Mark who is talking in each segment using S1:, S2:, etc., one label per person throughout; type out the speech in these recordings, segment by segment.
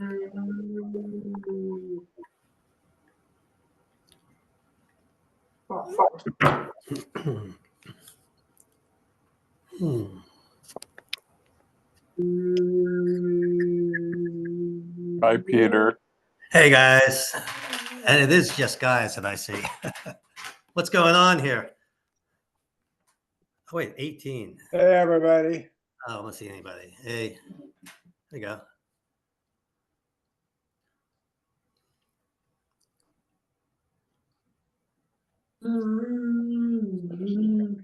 S1: Hi, Peter.
S2: Hey guys, and it is just guys that I see. What's going on here? Oh wait, 18.
S3: Hey, everybody.
S2: Oh, I don't see anybody. Hey, there you go.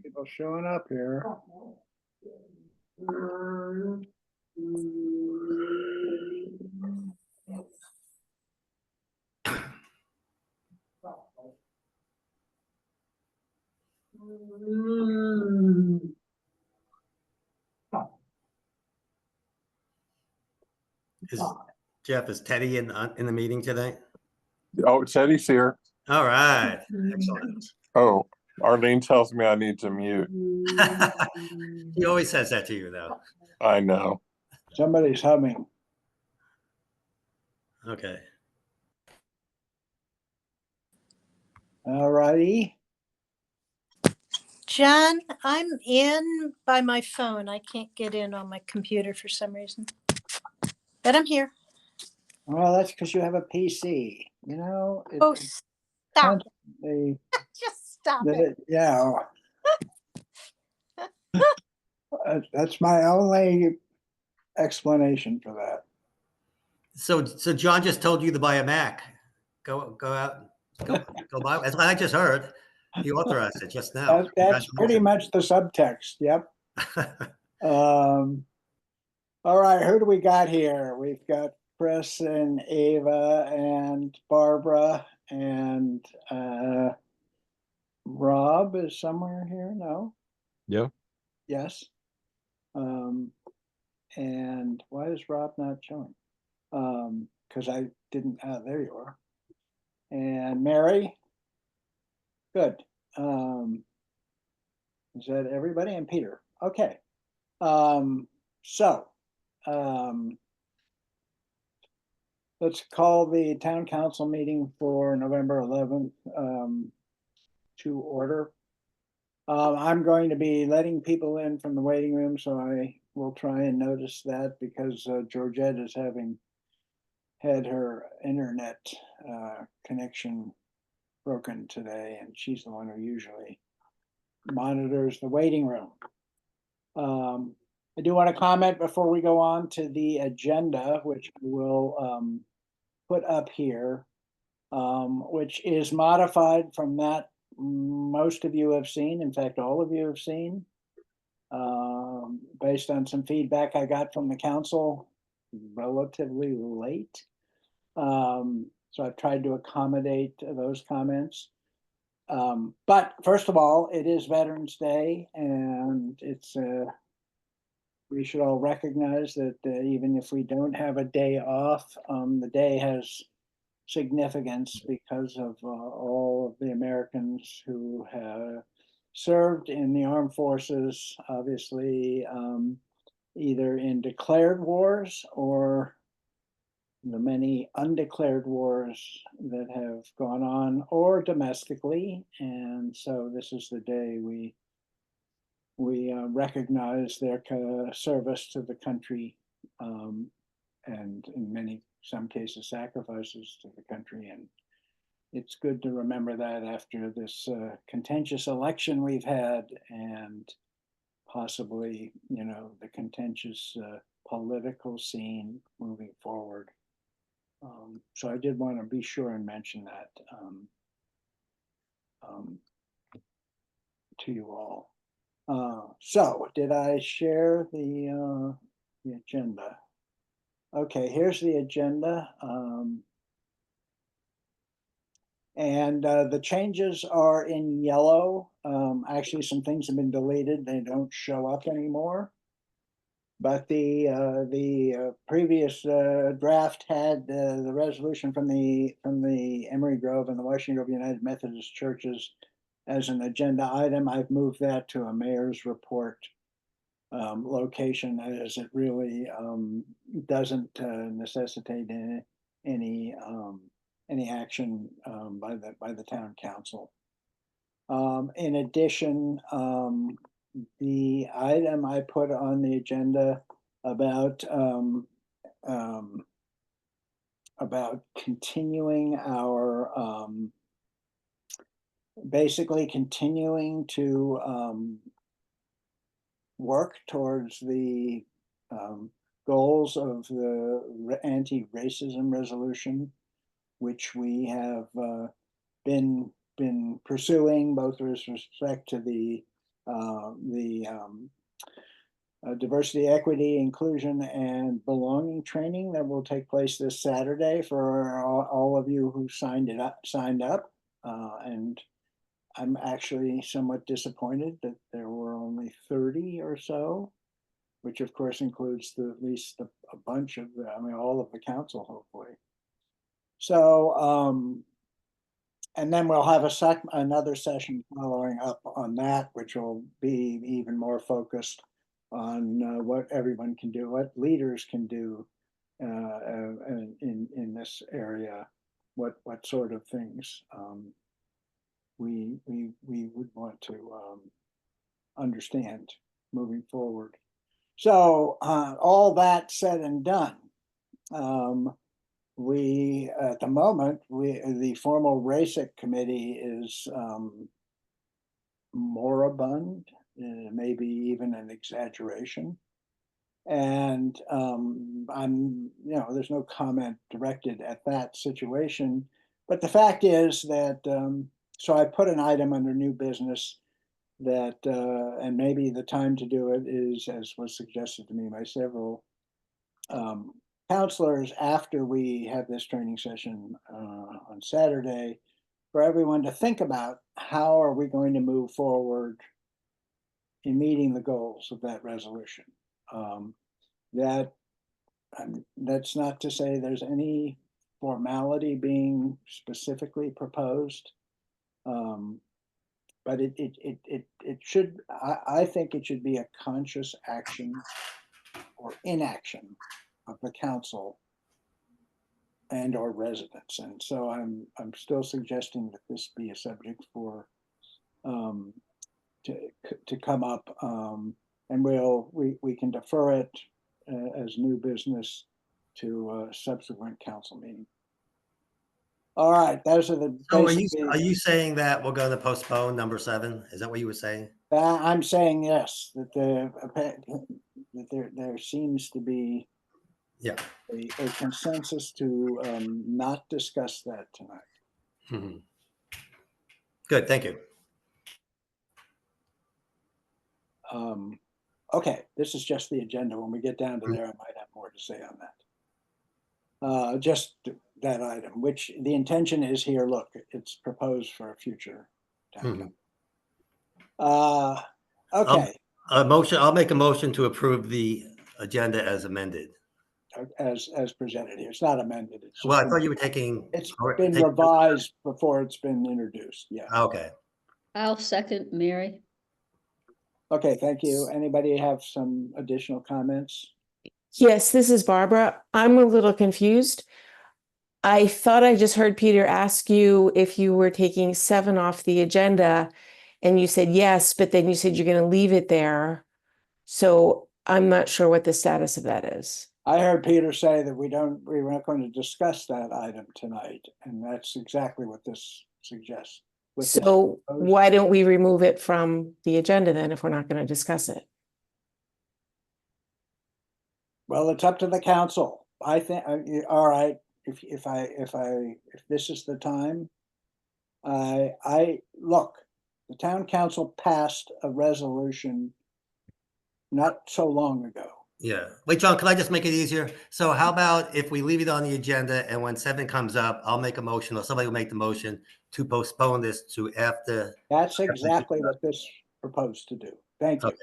S3: People showing up here.
S2: Is Teddy in the meeting today?
S1: Oh, Teddy's here.
S2: All right, excellent.
S1: Oh, Arlene tells me I need to mute.
S2: He always says that to you, though.
S1: I know.
S3: Somebody's humming.
S2: Okay.
S3: All righty.
S4: John, I'm in by my phone. I can't get in on my computer for some reason. But I'm here.
S3: Well, that's because you have a PC. You know,
S4: Oh, stop. Just stop it.
S3: Yeah. That's my only explanation for that.
S2: So John just told you to buy a Mac. Go out, go buy. That's what I just heard. He authorized it just now.
S3: That's pretty much the subtext. Yep. All right, who do we got here? We've got Chris and Ava and Barbara and Rob is somewhere here. No?
S1: Yeah.
S3: Yes. And why is Rob not showing? Because I didn't. There you are. And Mary. Good. Is that everybody? And Peter. Okay. Let's call the town council meeting for November 11th to order. I'm going to be letting people in from the waiting room, so I will try and notice that because Georgette is having had her internet connection broken today, and she's the one who usually monitors the waiting room. I do want to comment before we go on to the agenda, which we'll put up here, which is modified from that most of you have seen. In fact, all of you have seen, based on some feedback I got from the council relatively late. So I've tried to accommodate those comments. But first of all, it is Veterans Day, and it's we should all recognize that even if we don't have a day off, the day has significance because of all of the Americans who have served in the armed forces, obviously, either in declared wars or the many undeclared wars that have gone on or domestically. And so this is the day we recognize their service to the country, and in some cases sacrifices to the country. And it's good to remember that after this contentious election we've had, and possibly, the contentious political scene moving forward. So I did want to be sure and mention that to you all. So did I share the agenda? Okay, here's the agenda. And the changes are in yellow. Actually, some things have been deleted. They don't show up anymore. But the previous draft had the resolution from the Emery Grove and the Washington Grove United Methodist Churches as an agenda item. I've moved that to a mayor's report location, as it really doesn't necessitate any action by the town council. In addition, the item I put on the agenda about continuing our basically continuing to work towards the goals of the anti-racism resolution, which we have been pursuing both with respect to the diversity, equity, inclusion, and belonging training that will take place this Saturday for all of you who signed up. And I'm actually somewhat disappointed that there were only 30 or so, which of course includes at least a bunch of all of the council, hopefully. So, and then we'll have another session following up on that, which will be even more focused on what everyone can do, what leaders can do in this area, what sort of things we would want to understand moving forward. So all that said and done, we at the moment the formal RACIC committee is moribund, maybe even an exaggeration. And there's no comment directed at that situation. But the fact is that, so I put an item under new business that, and maybe the time to do it is, as was suggested to me by several counselors after we have this training session on Saturday, for everyone to think about how are we going to move forward in meeting the goals of that resolution. That's not to say there's any formality being specifically proposed, but it should, I think it should be a conscious action or inaction of the council and or residents. And so I'm still suggesting that this be a subject for to come up, and we can defer it as new business to a subsequent council meeting. All right, those are the.
S2: So are you saying that we're going to postpone number 7? Is that what you were saying?
S3: I'm saying yes, that there seems to be a consensus to not discuss that tonight.
S2: Mm-hmm. Good, thank you.
S3: Okay, this is just the agenda. When we get down to there, I might have more to say on that. Just that item, which the intention is here. Look, it's proposed for a future time. Okay.
S2: I'll make a motion to approve the agenda as amended.
S3: As presented here. It's not amended. It's
S2: I thought you were taking.
S3: It's been revised before it's been introduced. Yeah.
S2: Okay.
S5: I'll second Mary.
S3: Okay, thank you. Anybody have some additional comments?
S6: Yes, this is Barbara. I'm a little confused. I thought I just heard Peter ask you if you were taking 7 off the agenda, and you said yes, but then you said you're going to leave it there. So I'm not sure what the status of that is.
S3: I heard Peter say that we're not going to discuss that item tonight, and that's exactly what this suggests.
S6: So why don't we remove it from the agenda then if we're not going to discuss it?
S3: Well, it's up to the council. I think, all right, if this is the time, I look, the town council passed a resolution not so long ago.
S2: Yeah. Wait, John, can I just make it easier? So how about if we leave it on the agenda, and when 7 comes up, I'll make a motion, or somebody will make the motion to postpone this to after.
S3: That's exactly what this proposed to do. Thank you.
S2: Okay.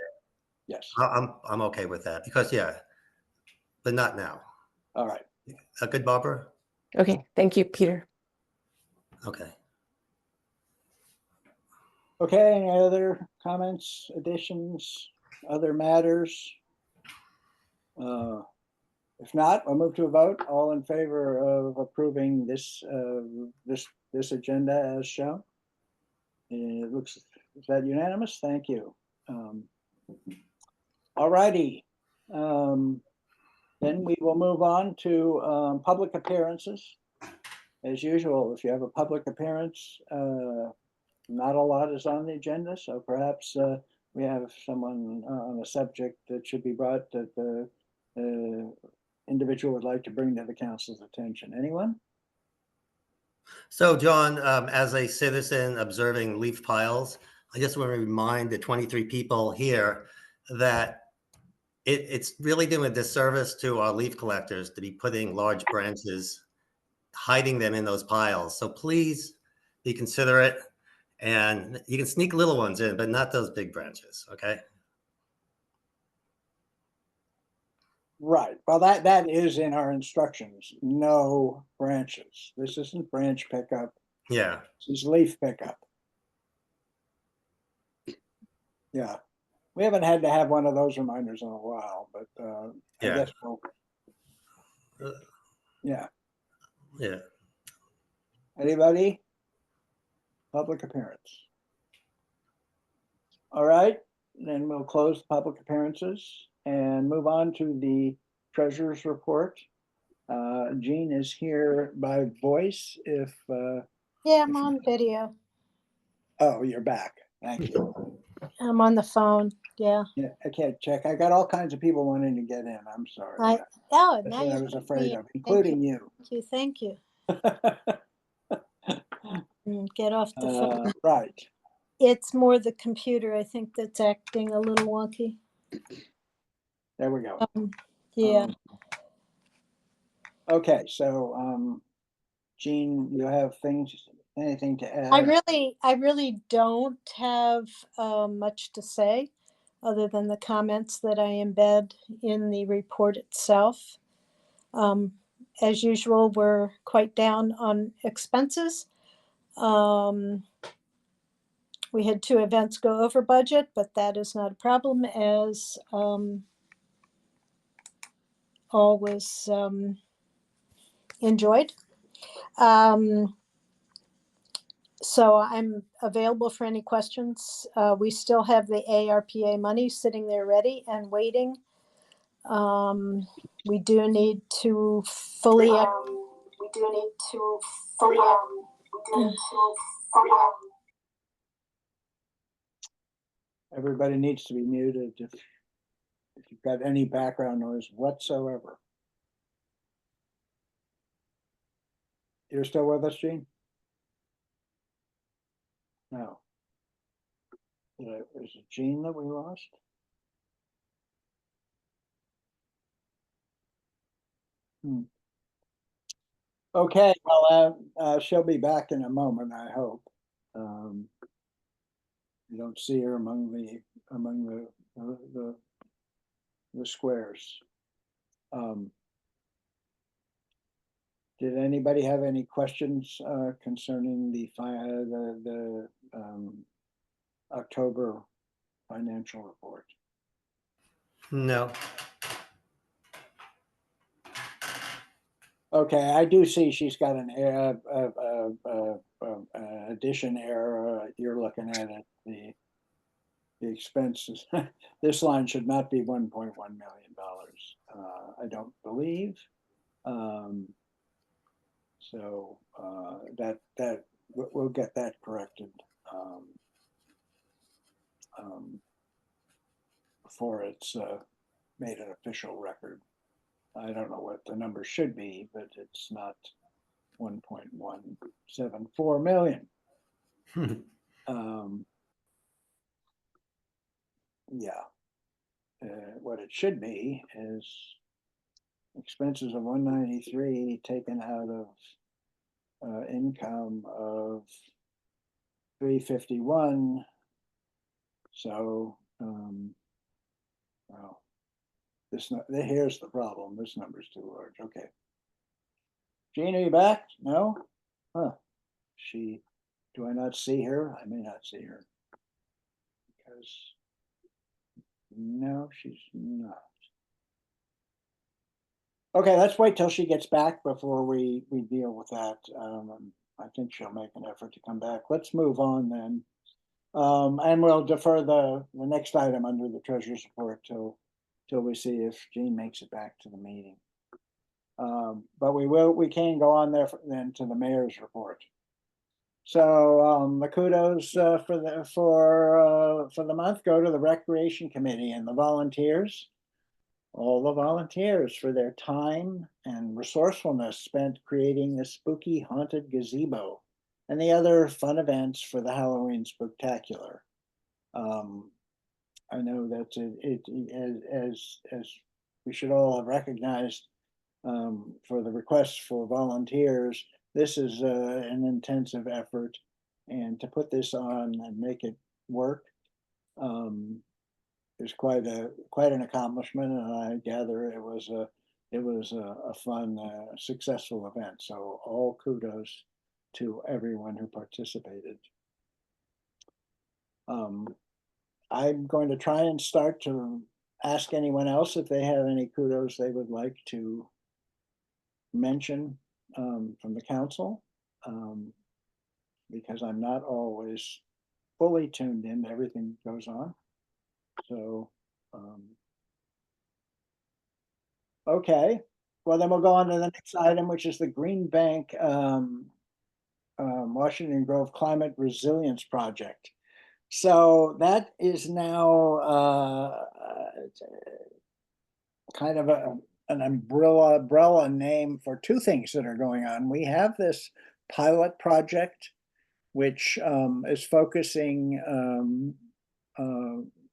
S3: Yes.
S2: I'm okay with that because but not now.
S3: All right.
S2: Good, Barbara?
S6: Okay, thank you, Peter.
S2: Okay.
S3: Okay, any other comments, additions? other matters? If not, we'll move to a vote. All in favor of approving this agenda as shown? It looks, is that unanimous? Thank you. All righty. Then we will move on to public appearances. As usual, if you have a public appearance, not a lot is on the agenda, so perhaps we have someone on a subject that should be brought that the individual would like to bring to the council's attention. Anyone?
S2: So John, as a citizen observing leaf piles, I just want to remind the 23 people here that it's really doing a disservice to our leaf collectors to be putting large branches, hiding them in those piles. So please be considerate, and you can sneak little ones in, but not those big branches, okay?
S3: Right. Well, that is in our instructions. No branches. This isn't branch pickup.
S2: Yeah.
S3: This is leaf pickup. Yeah. We haven't had to have one of those reminders in a while, but I
S2: Yeah.
S3: guess we'll. Yeah.
S2: Yeah.
S3: Anybody? Public appearance. All right, then we'll close public appearances and move on to the treasurer's report. Jean is here by voice if,
S4: Yeah, I'm on video.
S3: oh, you're back. Thank you.
S4: I'm on the phone. Yeah.
S3: Yeah, I can't check. I got all kinds of people wanting to get in. I'm sorry.
S4: Oh,
S3: That's
S4: now
S3: what I
S4: you
S3: was afraid
S4: me.
S3: of, including you.
S4: Thank you. Get off the phone.
S3: Right.
S4: It's more the computer, I think, that's acting a little wonky.
S3: There we go.
S4: Yeah.
S3: Okay, so Jean, you have anything to add?
S4: I really don't have much to say other than the comments that I embed in the report itself. As usual, we're quite down on expenses. We had 2 events go over budget, but that is not a problem as all was enjoyed. So I'm available for any questions. We still have the ARPA money sitting there ready and waiting. We do need to fully.
S3: Everybody needs to be muted if you've got any background noise whatsoever. You're still with us, Jean? No. Is it Jean that we lost? Okay, well, she'll be back in a moment, I hope. You don't see her among the squares. Did anybody have any questions concerning the October financial report?
S2: No.
S3: Okay, I do see she's got an addition error. You're looking at it, the expenses. This line should not be $1.1 million. I don't believe. So that we'll get that corrected before it's made an official record. I don't know what the number should be, but it's not 1.174 million. Yeah. What it should be is expenses of 193 taken out of income of 351. So, well, here's the problem. This number's too large. Okay. Jean, are you back? No? Huh. Do I not see her? I may not see her. Because No, she's not. Okay, let's wait till she gets back before we deal with that. I think she'll make an effort to come back. Let's move on then. And we'll defer the next item under the treasurer's report till we see if Jean makes it back to the meeting. But we can go on there then to the mayor's report. So the kudos for the month go to the Recreation Committee and the volunteers. All the volunteers for their time and resourcefulness spent creating the spooky haunted gazebo and the other fun events for the Halloween Spooktacular. I know that as we should all have recognized for the requests for volunteers, this is an intensive effort, and to put this on and make it work is quite an accomplishment, and I gather it was a fun, successful event. So all kudos to everyone who participated. I'm going to try and start to ask anyone else if they have any kudos they would like to mention from the council, because I'm not always fully tuned in to everything that goes on. So, okay, well then we'll go on to the next item, which is the Green Bank Washington Grove Climate Resilience Project. So that is now kind of an umbrella name for two things that are going on. We have this pilot project, which is focusing,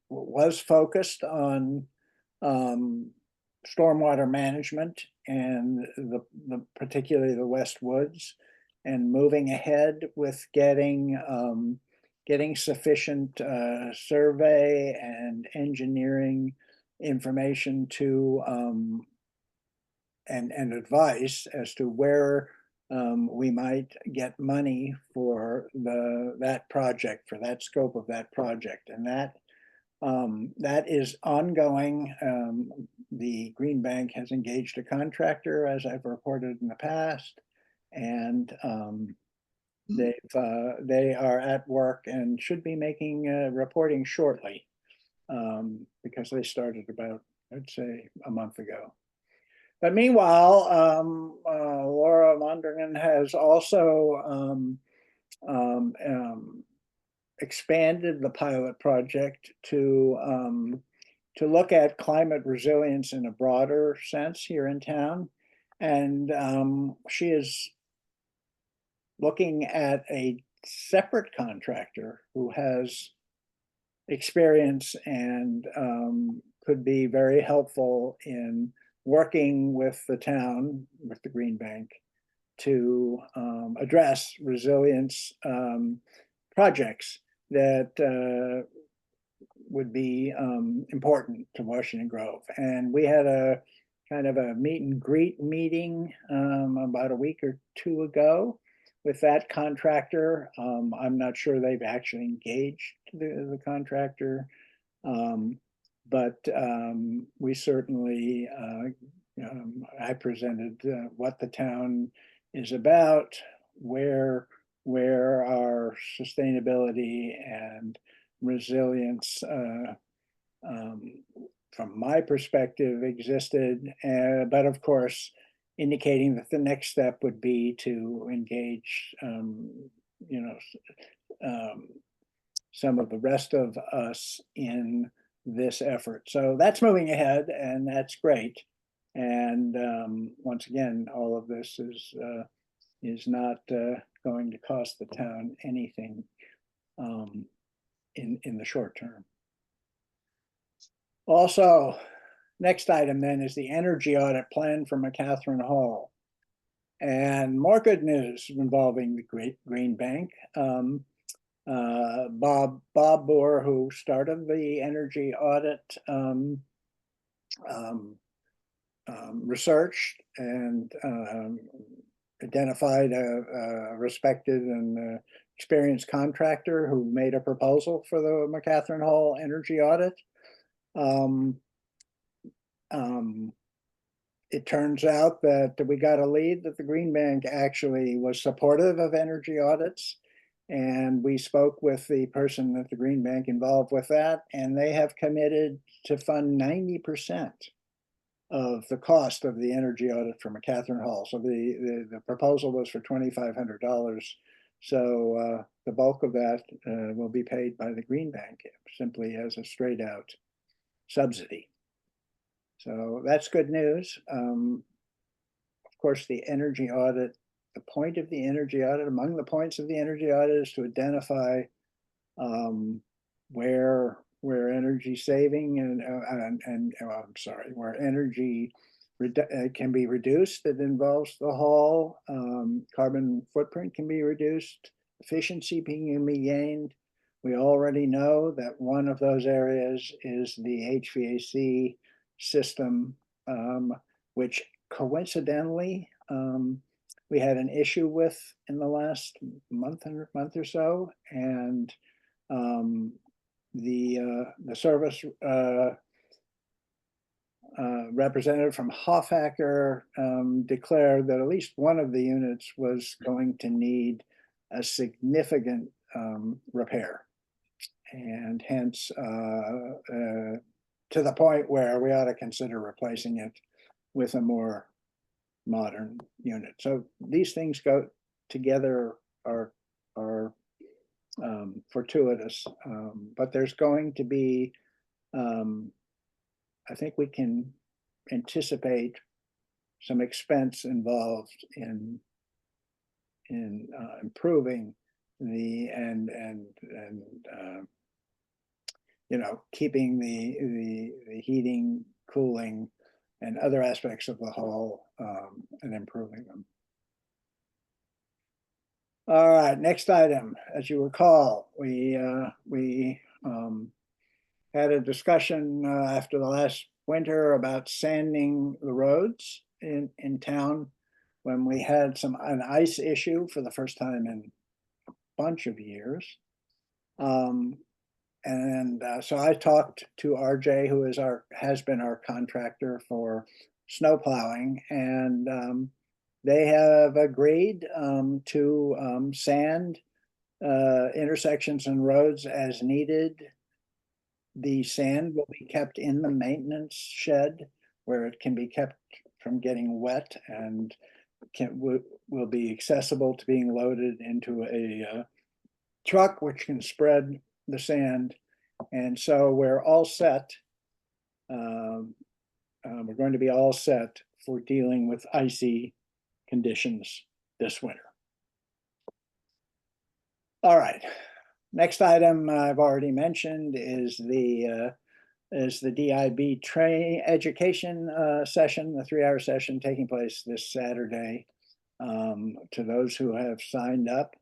S3: was focused on stormwater management and particularly the West Woods, and moving ahead with getting sufficient survey and engineering information to and advice as to where we might get money for that project, for that scope of that project, and that is ongoing. The Green Bank has engaged a contractor, as I've reported in the past, and they are at work and should be making reporting shortly, because they started about, I'd say, a month ago. But meanwhile, Laura Mondrigan has also expanded the pilot project to look at climate resilience in a broader sense here in town. And she is looking at a separate contractor who has experience and could be very helpful in working with the town, with the Green Bank, to address resilience projects that would be important to Washington Grove. And we had a kind of a meet and greet meeting about a week or two ago with that contractor. I'm not sure they've actually engaged the contractor, but we certainly, I presented what the town is about, where our sustainability and resilience, from my perspective, existed, but of course, indicating that the next step would be to engage, some of the rest of us in this effort. So that's moving ahead, and that's great. And once again, all of this is not going to cost the town anything in the short term. Also, next item then is the energy audit plan for McCatherine Hall. And more good news involving the Green Bank. Bob Boer, who started the energy audit, researched and identified a respected and experienced contractor who made a proposal for the McCatherine Hall energy audit. Um, it turns out that we got a lead that the Green Bank actually was supportive of energy audits. And we spoke with the person at the Green Bank involved with that, and they have committed to fund 90% of the cost of the energy audit for McCatherine Hall. So the proposal was for $2,500. So the bulk of that will be paid by the Green Bank simply as a straight out subsidy. So that's good news. Of course, the energy audit, the point of the energy audit, among the points of the energy audit is to identify where energy saving and I'm sorry, where energy can be reduced that involves the hall, carbon footprint can be reduced, efficiency can be gained. We already know that one of those areas is the HVAC system, which coincidentally we had an issue with in the last month or so, and the service representative from Hoffacker declared that at least one of the units was going to need a significant repair, and hence to the point where we ought to consider replacing it with a more modern unit. So these things go together, are fortuitous, but there's going to be, I think we can anticipate some expense involved in improving the and you know, keeping the heating, cooling, and other aspects of the hall and improving them. All right, next item. As you recall, we had a discussion after the last winter about sanding the roads in town when we had an ice issue for the first time in a bunch of years. So I talked to RJ, who has been our contractor for snow plowing, and they have agreed to sand intersections and roads as needed. The sand will be kept in the maintenance shed where it can be kept from getting wet, and will be accessible to being loaded into a truck, which can spread the sand. And so we're all set. We're going to be all set for dealing with icy conditions this winter. All right. Next item I've already mentioned is the DIB training education session, the 3-hour session taking place this Saturday. To those who have signed up,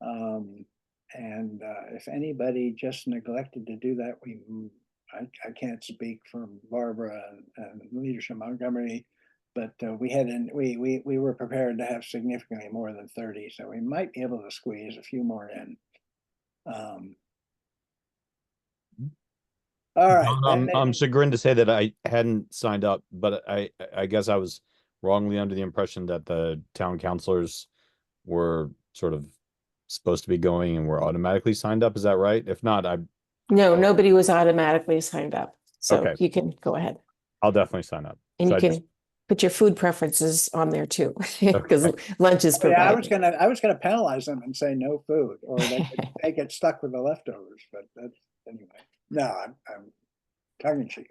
S3: and if anybody just neglected to do that, I can't speak for Barbara and Leadership Montgomery, but we were prepared to have significantly more than 30, so we might be able to squeeze a few more in. All right.
S7: I'm chagrined to say that I hadn't signed up, but I guess I was wrongly under the impression that the town councilors were sort of supposed to be going and were automatically signed up. Is that right? If not,
S6: No, nobody was automatically signed up. So
S7: Okay.
S6: you can go ahead.
S7: I'll definitely sign up.
S6: And
S7: So
S6: you
S7: I
S6: can
S7: just-
S6: put your food preferences on there too, because
S7: Okay.
S6: lunch is
S3: Yeah, I
S6: provided.
S3: was gonna penalize them and say no food, or they get stuck with the leftovers. But that's anyway. No, I'm tongue in cheek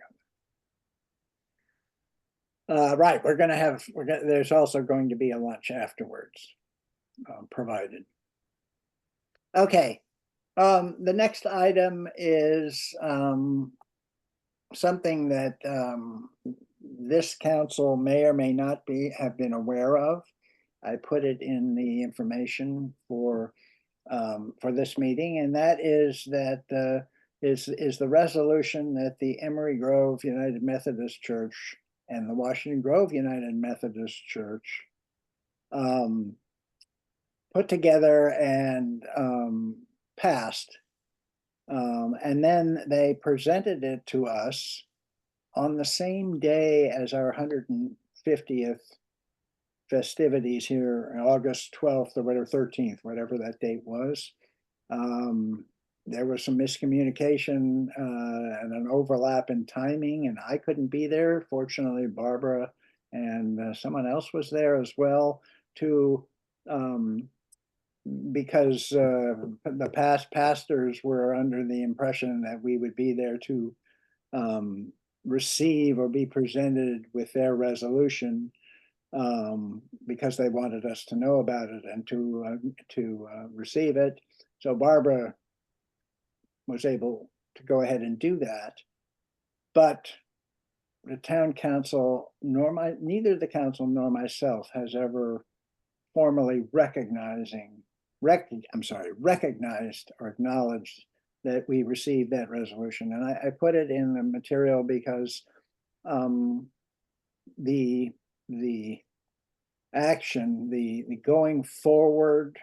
S3: on that. Right, there's also going to be a lunch afterwards, provided. Okay, the next item is something that this council may or may not have been aware of. I put it in the information for this meeting, and that is the resolution that the Emery Grove United Methodist Church and the Washington Grove United Methodist Church put together and passed And then they presented it to us on the same day as our 150th festivities here, August 12th or whatever, 13th, whatever that date was. There was some miscommunication and an overlap in timing, and I couldn't be there. Fortunately, Barbara and someone else was there as well to because the past pastors were under the impression that we would be there to receive or be presented with their resolution because they wanted us to know about it and to receive it. So Barbara was able to go ahead and do that, but the town council neither the council nor myself has ever formally recognized or acknowledged that we received that resolution. And I put it in the material because the action, the going forward,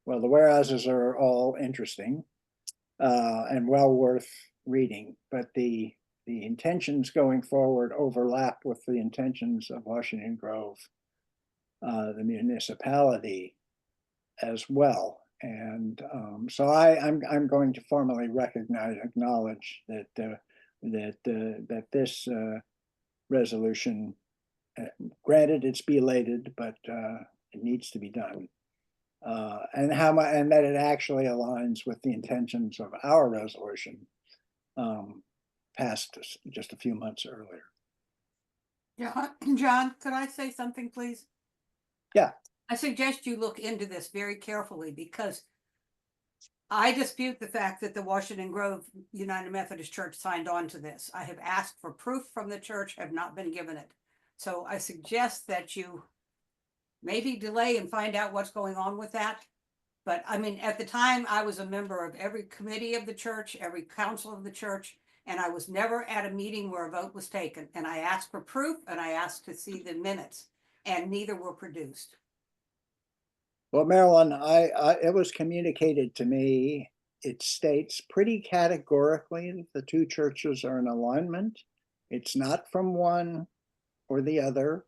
S3: well, the whereases are all interesting and well worth reading, but the intentions going forward overlap with the intentions of Washington Grove, the municipality, as well. And so I'm going to formally acknowledge that this resolution, granted it's belated, but it needs to be done. And that it actually aligns with the intentions of our resolution passed just a few months earlier.
S8: John, could I say something, please?
S3: Yeah.
S8: I suggest you look into this very carefully because I dispute the fact that the Washington Grove United Methodist Church signed on to this. I have asked for proof from the church, have not been given it. So I suggest that you maybe delay and find out what's going on with that. But I mean, at the time, I was a member of every committee of the church, every council of the church, and I was never at a meeting where a vote was taken. And I asked for proof and I asked to see the minutes, and neither were produced.
S3: Well, Marilyn, it was communicated to me. It states pretty categorically that the two churches are in alignment. It's not from one or the other.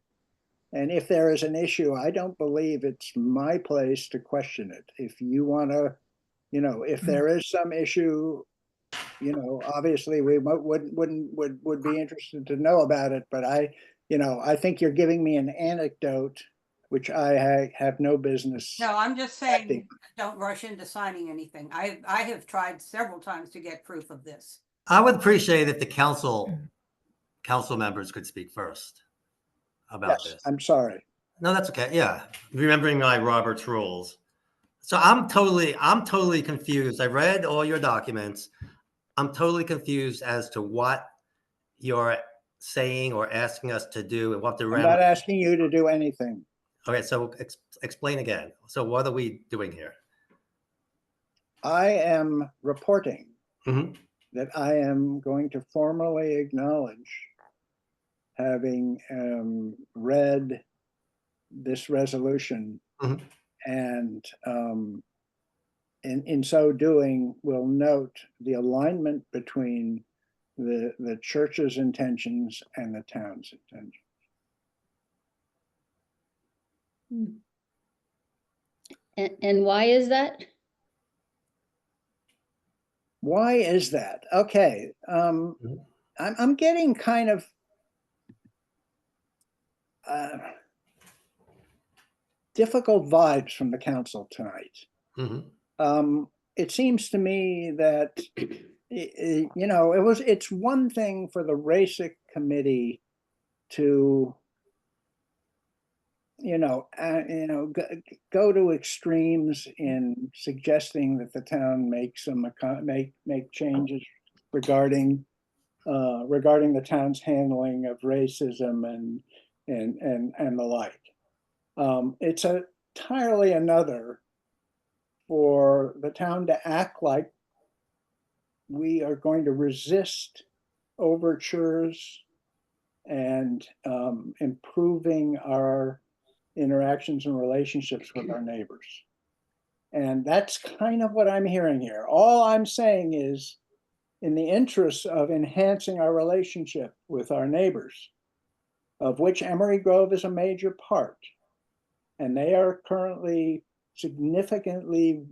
S3: And if there is an issue, I don't believe it's my place to question it. If you want to, if there is some issue, obviously we would be interested to know about it. But I think you're giving me an anecdote, which I have no business.
S8: No, I'm just saying, don't rush into signing anything. I have tried several times to get proof of this.
S2: I would appreciate if the council members could speak first about
S3: Yes,
S2: this.
S3: I'm sorry.
S2: No, that's okay. Yeah. Remembering my Robert's rules. So I'm totally confused. I read all your documents. I'm totally confused as to what you're saying or asking us to do and what the
S3: I'm not asking you to do anything.
S2: Okay, so explain again. So what are we doing here?
S3: I am reporting
S2: Mhm.
S3: that I am going to formally acknowledge having read this resolution,
S2: Mhm.
S3: and in so doing will note the alignment between the church's intentions and the town's intentions.
S5: And why is that?
S3: Why is that? Okay, I'm getting kind of difficult vibes from the council tonight.
S2: Mhm.
S3: It seems to me that it's one thing for the RACIC committee to go to extremes in suggesting that the town make changes regarding the town's handling of racism and the like. It's entirely another for the town to act like we are going to resist overtures and improving our interactions and relationships with our neighbors. And that's kind of what I'm hearing here. All I'm saying is, in the interest of enhancing our relationship with our neighbors, of which Emery Grove is a major part, and they are currently significantly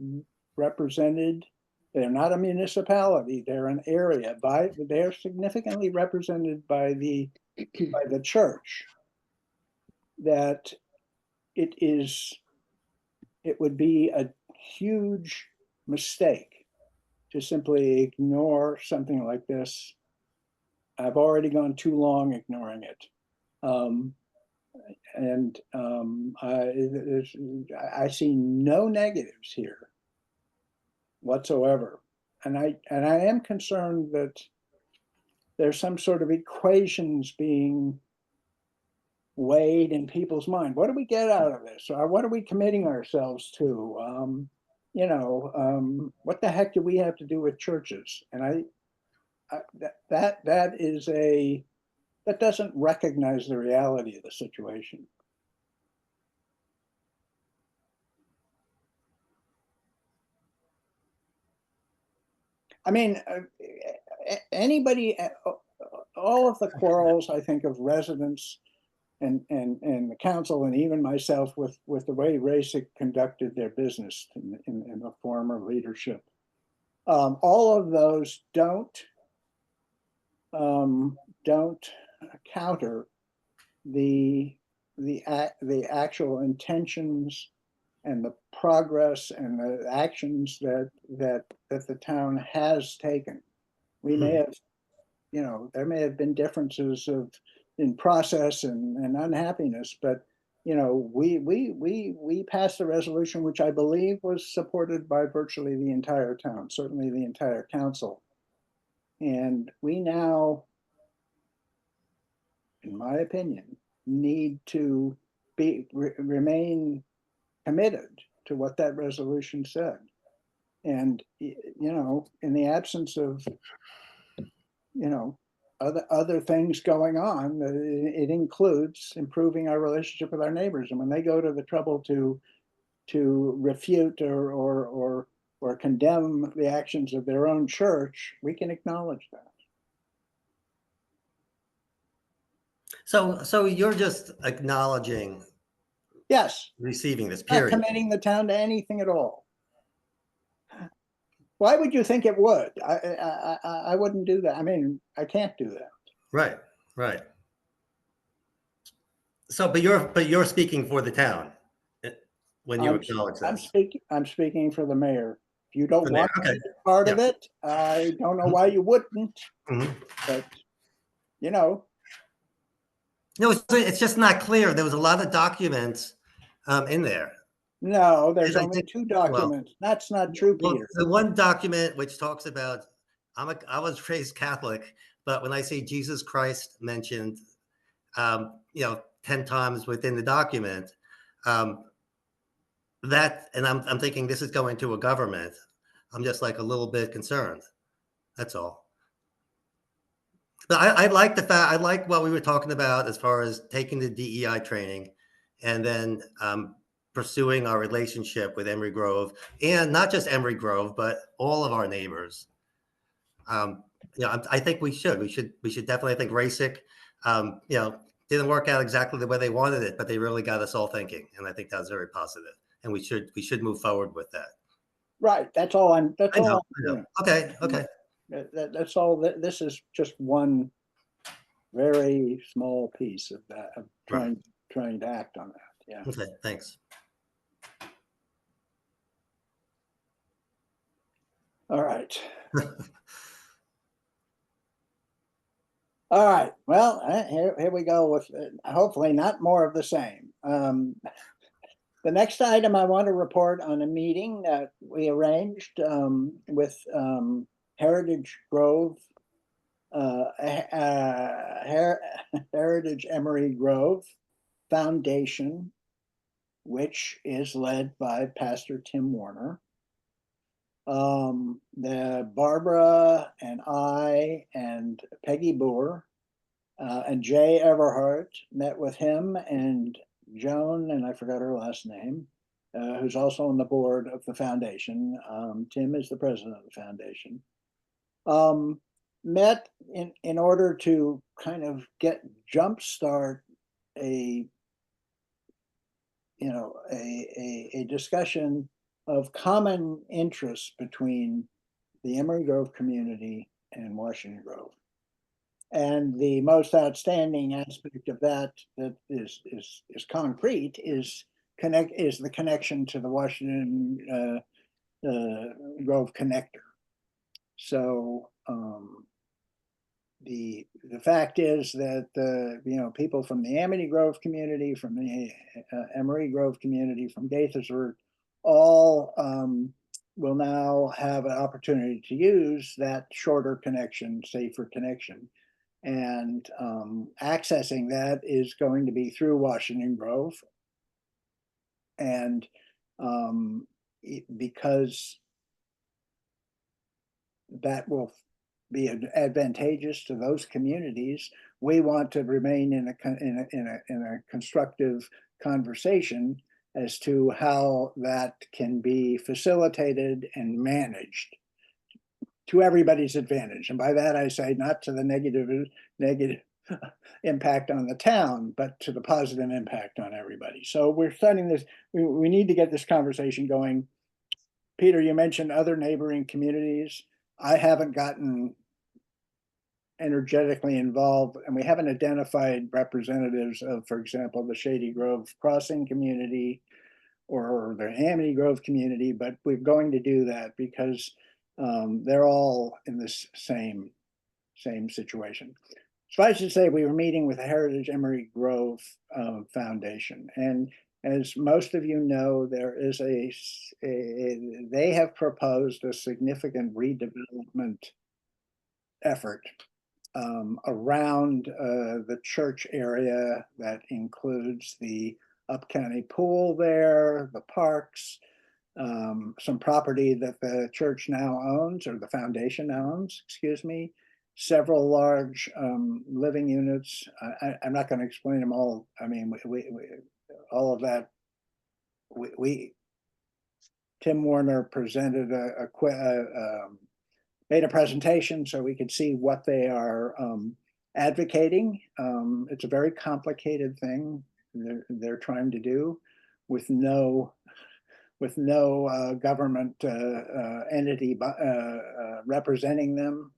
S3: represented. They're not a municipality, they're an area, they're significantly represented by the church. That it would be a huge mistake to simply ignore something like this. I've already gone too long ignoring it. I see no negatives here whatsoever. And I am concerned that there's some sort of equations being weighed in people's mind. What do we get out of this? Or what are we committing ourselves to? What the heck do we have to do with churches? And that doesn't recognize the reality of the situation. I mean, anybody, all of the quarrels, I think, of residents and the council, and even myself, with the way RASIC conducted their business in the former leadership, all of those don't counter the actual intentions and the progress and the actions that the town has taken. We may have, there may have been differences in process and unhappiness, but we passed a resolution which I believe was supported by virtually the entire town, certainly the entire council. And we now, in my opinion, need to remain committed to what that resolution said. And, in the absence of, other things going on, it includes improving our relationship with our neighbors. And when they go to the trouble to refute or condemn the actions of their own church, we can acknowledge that.
S2: So you're just acknowledging
S3: Yes,
S2: receiving this,
S3: not
S2: period.
S3: committing the town to anything at all. Why would you think it would? I wouldn't do that. I mean, I can't do that.
S2: Right, right. So, but you're speaking for the town when you acknowledge
S3: I'm
S2: this.
S3: I'm speaking for the mayor. If you don't
S2: The mayor,
S3: want to
S2: okay.
S3: be part of it, I don't know why you wouldn't,
S2: Mhm.
S3: but
S2: No, it's just not clear. There was a lot of documents in there.
S3: no, there's
S2: I
S3: only
S2: think-
S3: two documents. That's not true,
S2: Well,
S3: Peter.
S2: the one document which talks about, I was raised Catholic, but when I see Jesus Christ mentioned, 10 times within the document, that, and I'm thinking this is going to a government. I'm just like a little bit concerned. That's all. But I like the fact, I like what we were talking about as far as taking the DEI training and then pursuing our relationship with Emery Grove, and not just Emery Grove, but all of our neighbors. I think we should definitely, I think RASIC, didn't work out exactly the way they wanted it, but they really got us all thinking. And I think that's very positive. And we should move forward with that.
S3: Right. That's all I'm
S2: I know.
S3: doing.
S2: Okay.
S3: That's all. This is just one very small piece of that, of trying to act on that. Yeah.
S2: Okay, thanks.
S3: All right. All right. Well, here we go with hopefully not more of the same. The next item I want to report on a meeting that we arranged with Heritage Grove, Heritage Emery Grove Foundation, which is led by Pastor Tim Warner. Barbara and I and Peggy Boer and Jay Everhart met with him and Joan, and I forgot her last name, who's also on the board of the foundation. Tim is the president of the foundation. Met in order to kind of jumpstart a discussion of common interests between the Emery Grove community and Washington Grove. And the most outstanding aspect of that is concrete is the connection to the Washington Grove connector. So the fact is that people from the Amity Grove community, from the Emery Grove community, from Gaithersburg, all will now have an opportunity to use that shorter connection, safer connection. And accessing that is going to be through Washington Grove. And because that will be advantageous to those communities, we want to remain in a constructive conversation as to how that can be facilitated and managed to everybody's advantage. And by that I say not to the negative impact on the town, but to the positive impact on everybody. So we're starting this, we need to get this conversation going. Peter, you mentioned other neighboring communities. I haven't gotten energetically involved, and we haven't identified representatives of, for example, the Shady Grove Crossing community or the Amity Grove community, but we're going to do that because they're all in this same situation. Suffice to say, we were meeting with the Heritage Emery Grove Foundation, and as most of you know, there is they have proposed a significant redevelopment effort around the church area that includes the Up County Pool there, the parks, some property that the church now owns, or the foundation now owns, excuse me, several large living units. I'm not going to explain them all. I mean, all of that. Tim Warner presented made a presentation so we could see what they are advocating. It's a very complicated thing they're trying to do with no government entity representing them,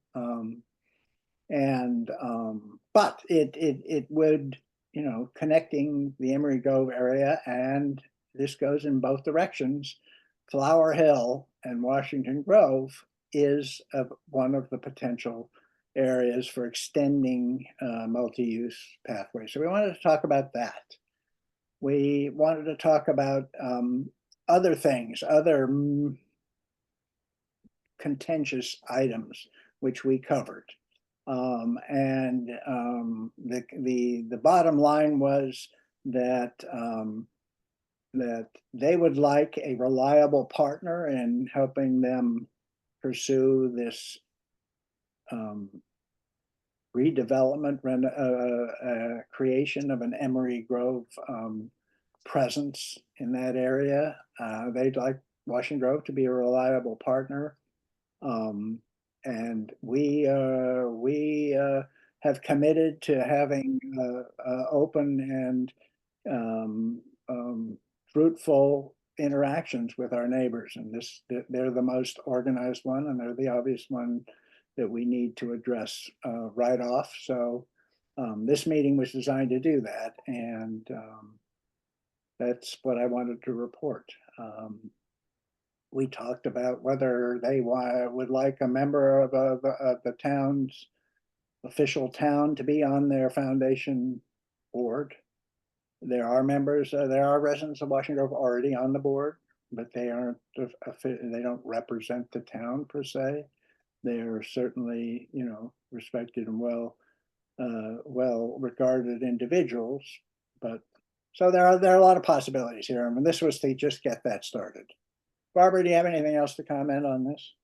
S3: but it would, connecting the Emery Grove area, and this goes in both directions. Flower Hill and Washington Grove is one of the potential areas for extending multi-use pathways. So we wanted to talk about that. We wanted to talk about other things, other contentious items, which we covered. The bottom line was that that they would like a reliable partner in helping them pursue this redevelopment, creation of an Emery Grove presence in that area. They'd like Washington Grove to be a reliable partner. And we have committed to having open and fruitful interactions with our neighbors, and they're the most organized one, and they're the obvious one that we need to address right off. So this meeting was designed to do that, and that's what I wanted to report. We talked about whether they would like a member of the town's official town to be on their foundation board. There are members, there are residents of Washington Grove already on the board, but they don't represent the town per se. They are certainly, respected and well regarded individuals. But so there are a lot of possibilities here. I mean, this was to just get that started. Barbara, do you have anything else to comment on this?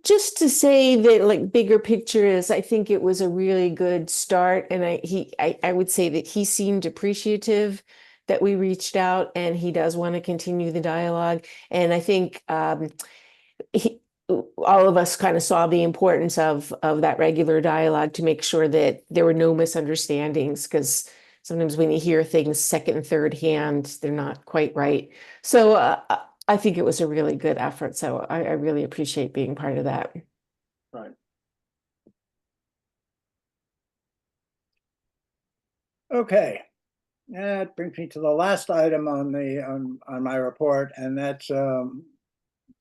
S6: Just to say that, like, bigger picture is, I think it was a really good start, and I would say that he seemed appreciative that we reached out, and he does want to continue the dialogue. And I think all of us kind of saw the importance of that regular dialogue to make sure that there were no misunderstandings, because sometimes when you hear things second and third hand, they're not quite right. So I think it was a really good effort. So I really appreciate being part of that.
S3: Right. Okay, that brings me to the last item on the on my report, and that's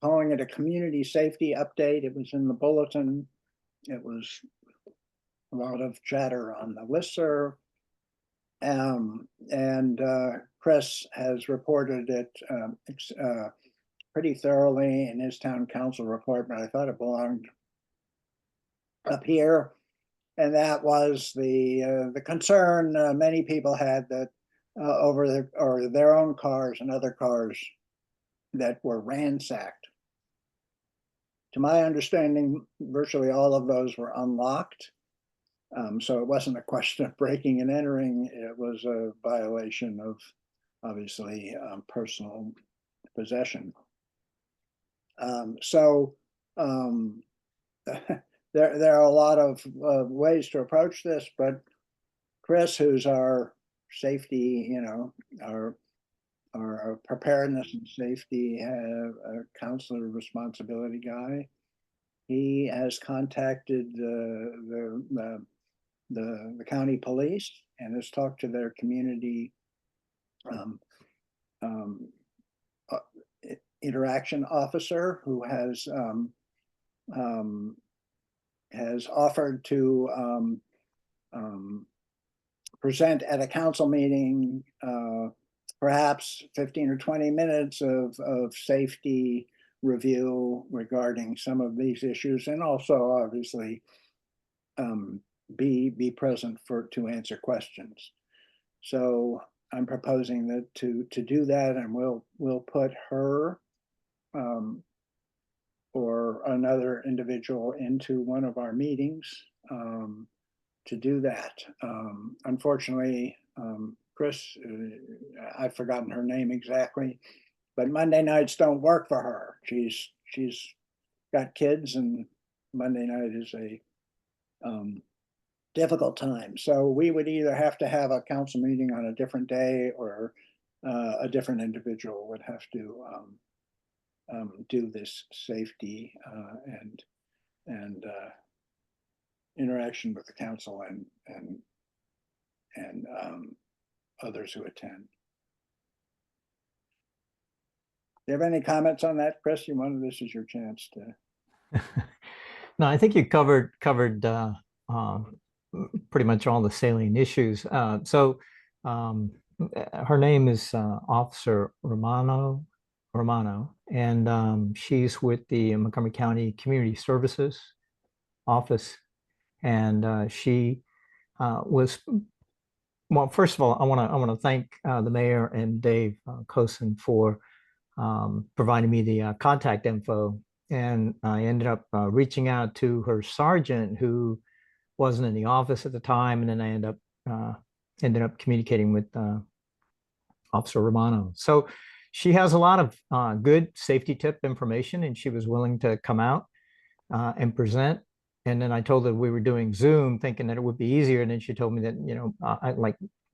S3: calling it a community safety update. It was in the bulletin. It was a lot of chatter on the listserv. And Chris has reported it pretty thoroughly in his town council report, but I thought it belonged up here. And that was the concern many people had that over their own cars and other cars that were ransacked. To my understanding, virtually all of those were unlocked. So it wasn't a question of breaking and entering. It was a violation of, obviously, personal possession. There are a lot of ways to approach this, but Chris, who's our safety, our preparedness and safety counselor responsibility guy, he has contacted the county police and has talked to their community interaction officer, who has offered to present at a council meeting, perhaps 15 or 20 minutes of safety review regarding some of these issues, and also obviously be present to answer questions. So I'm proposing that to do that, and we'll put her or another individual into one of our meetings to do that. Unfortunately, Chris, I've forgotten her name exactly, but Monday nights don't work for her. She's got kids, and Monday night is a difficult time. So we would either have to have a council meeting on a different day, or a different individual would have to do this safety and interaction with the council and others who attend. Do you have any comments on that, Chris? This is your chance to.
S9: No, I think you covered pretty much all the salient issues. So her name is Officer Romano, and she's with the Montgomery County Community Services Office, and she was. Well, first of all, I want to thank the mayor and Dave Cosin for providing me the contact info, and I ended up reaching out to her sergeant, who wasn't in the office at the time, and then I ended up communicating with Officer Romano. So she has a lot of good safety tip information, and she was willing to come out and present. And then I told her we were doing Zoom, thinking that it would be easier. And then she told me that,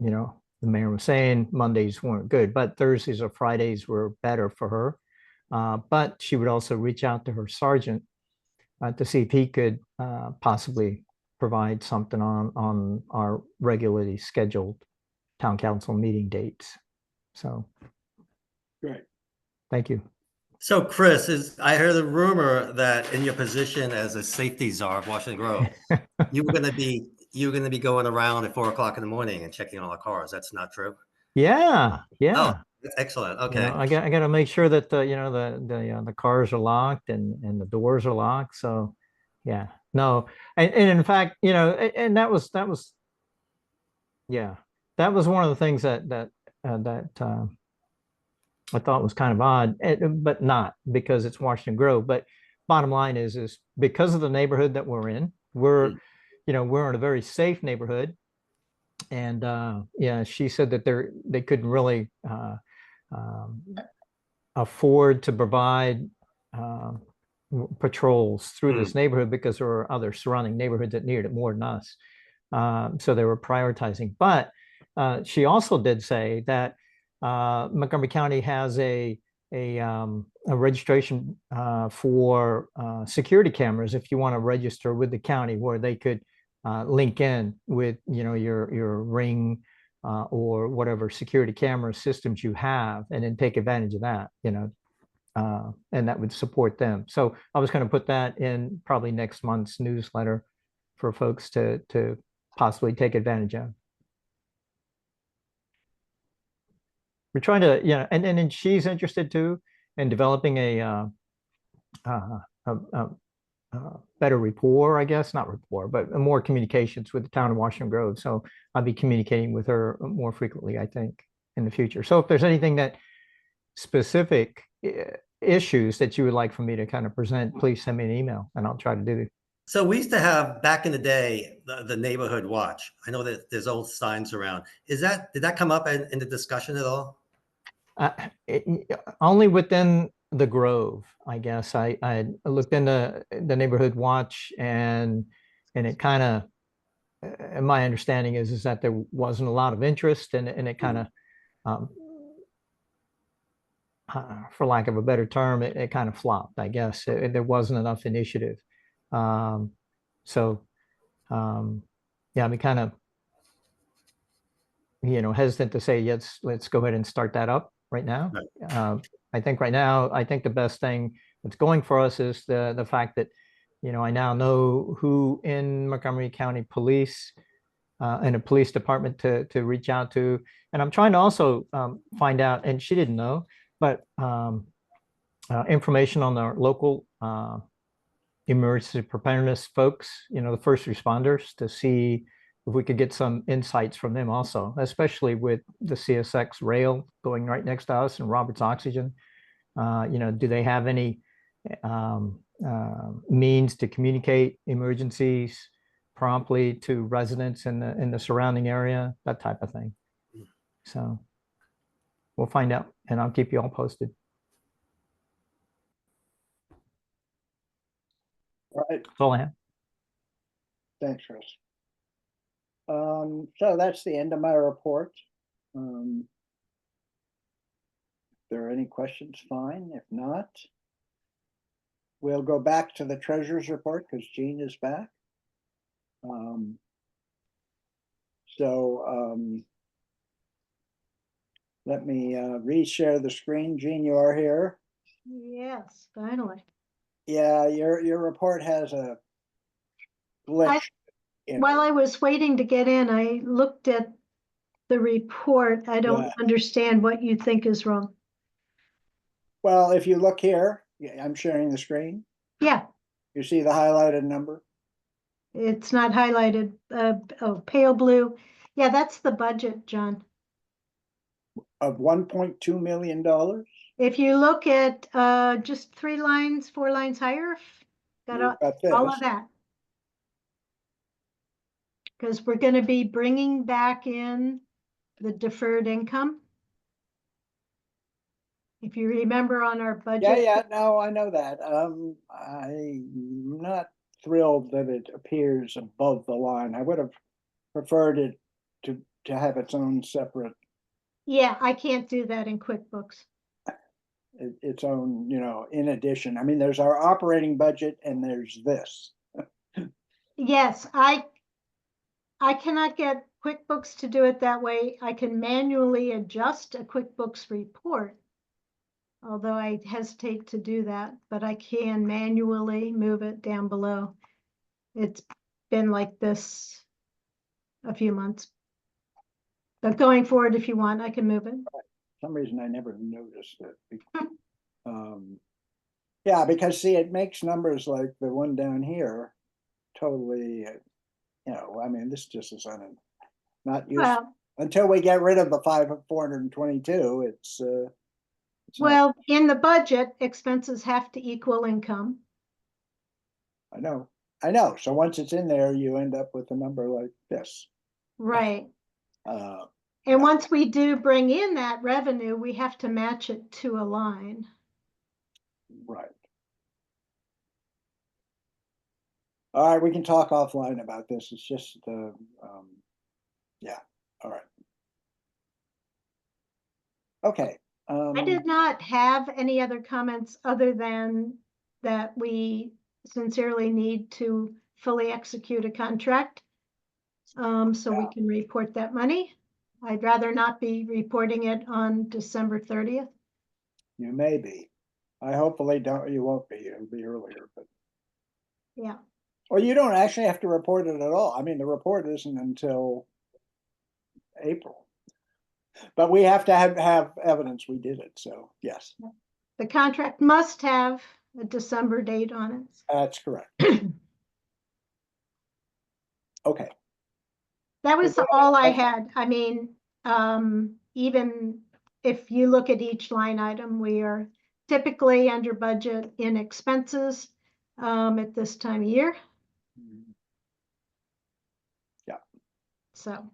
S9: the mayor was saying, Mondays weren't good, but Thursdays or Fridays were better for her. But she would also reach out to her sergeant to see if he could possibly provide something on our regularly scheduled town council meeting dates. So.
S3: Great.
S9: Thank you.
S2: So Chris, I heard a rumor that in your position as a safety czar of Washington Grove, you were going to be going around at 4 o'clock in the morning and checking all the cars. That's not true.
S9: Yeah.
S2: Oh, that's excellent. Okay.
S9: I got to make sure that the cars are locked and the doors are locked. So, yeah, no, and in fact, and that was one of the things that I thought was kind of odd, but not because it's Washington Grove. But bottom line is because of the neighborhood that we're in, we're in a very safe neighborhood. yeah, she said that they couldn't really afford to provide patrols through this neighborhood because there were other surrounding neighborhoods that needed it more than us. So they were prioritizing. But she also did say that Montgomery County has a registration for security cameras if you want to register with the county, where they could link in with your Ring or whatever security camera systems you have, and then take advantage of that, and that would support them. So I was going to put that in probably next month's newsletter for folks to possibly take advantage of. We're trying to, and she's interested too in developing a better rapport, I guess, not rapport, but more communications with the town of Washington Grove. So I'll be communicating with her more frequently, I think, in the future. So if there's anything that specific issues that you would like for me to kind of present, please send me an email and I'll try to do it.
S2: So we used to have back in the day, the neighborhood watch. I know that there's old signs around. Did that come up in the discussion at all?
S9: Only within the Grove, I guess. I looked into the neighborhood watch, and it kind of, my understanding is that there wasn't a lot of interest, and it kind of, for lack of a better term, it kind of flopped, I guess. There wasn't enough initiative. So yeah, I'm kind of, hesitant to say, yes, let's go ahead and start that up right now.
S2: Right.
S9: I think right now, the best thing that's going for us is the fact that, I now know who in Montgomery County Police and a police department to reach out to. And I'm trying to also find out, and she didn't know, but information on our local emergency preparedness folks, the first responders, to see if we could get some insights from them also, especially with the CSX rail going right next to us and Roberts Oxygen. Do they have any means to communicate emergencies promptly to residents in the surrounding area, that type of thing. So we'll find out, and I'll keep you all posted.
S3: All right,
S9: That's all I have.
S3: thanks, Chris. So that's the end of my report. If there are any questions, fine. If not, we'll go back to the treasurer's report because Jean is back. Let me reshare the screen. Jean, you are here.
S4: Yes, finally.
S3: Yeah, your report has a glitch.
S4: While I was waiting to get in, I looked at the report. I don't understand what you think is wrong.
S3: Well, if you look here, I'm sharing the screen.
S4: Yeah.
S3: You see the highlighted number?
S4: It's not highlighted. Oh, pale blue. Yeah, that's the budget, John.
S3: Of $1.2 million?
S4: If you look at just 4 lines higher, got all of that. Because we're going to be bringing back in the deferred income. If you remember on our budget.
S3: Yeah, no, I know that. I'm not thrilled that it appears above the line. I would have preferred it to have its own separate.
S4: Yeah, I can't do that in QuickBooks.
S3: Its own, in addition. I mean, there's our operating budget and there's this.
S4: Yes, I cannot get QuickBooks to do it that way. I can manually adjust a QuickBooks report, although I hesitate to do that, but I can manually move it down below. It's been like this a few months. But going forward, if you want, I can move it.
S3: For some reason, I never noticed it. Yeah, because see, it makes numbers like the one down here totally, I mean, this just is not useful.
S4: Well,
S3: until we get rid of the 422. It's
S4: well, in the budget, expenses have to equal income.
S3: I know. So once it's in there, you end up with a number like this.
S4: Right. And once we do bring in that revenue, we have to match it to a line.
S3: Right. All right, we can talk offline about this. It's just, yeah, all right. Okay.
S4: I did not have any other comments other than that we sincerely need to fully execute a contract. So we
S3: Yeah.
S4: can report that money. I'd rather not be reporting it on December 30th.
S3: You may be. I hopefully you won't be. It'll be earlier, but.
S4: Yeah.
S3: Or you don't actually have to report it at all. I mean, the report isn't until April. But we have to have evidence we did it, so yes,
S4: The contract must have a December date on it.
S3: that's correct. Okay,
S4: That was all I had. I mean, even if you look at each line item, we are typically under budget in expenses at this time of year.
S3: Yeah.
S4: So,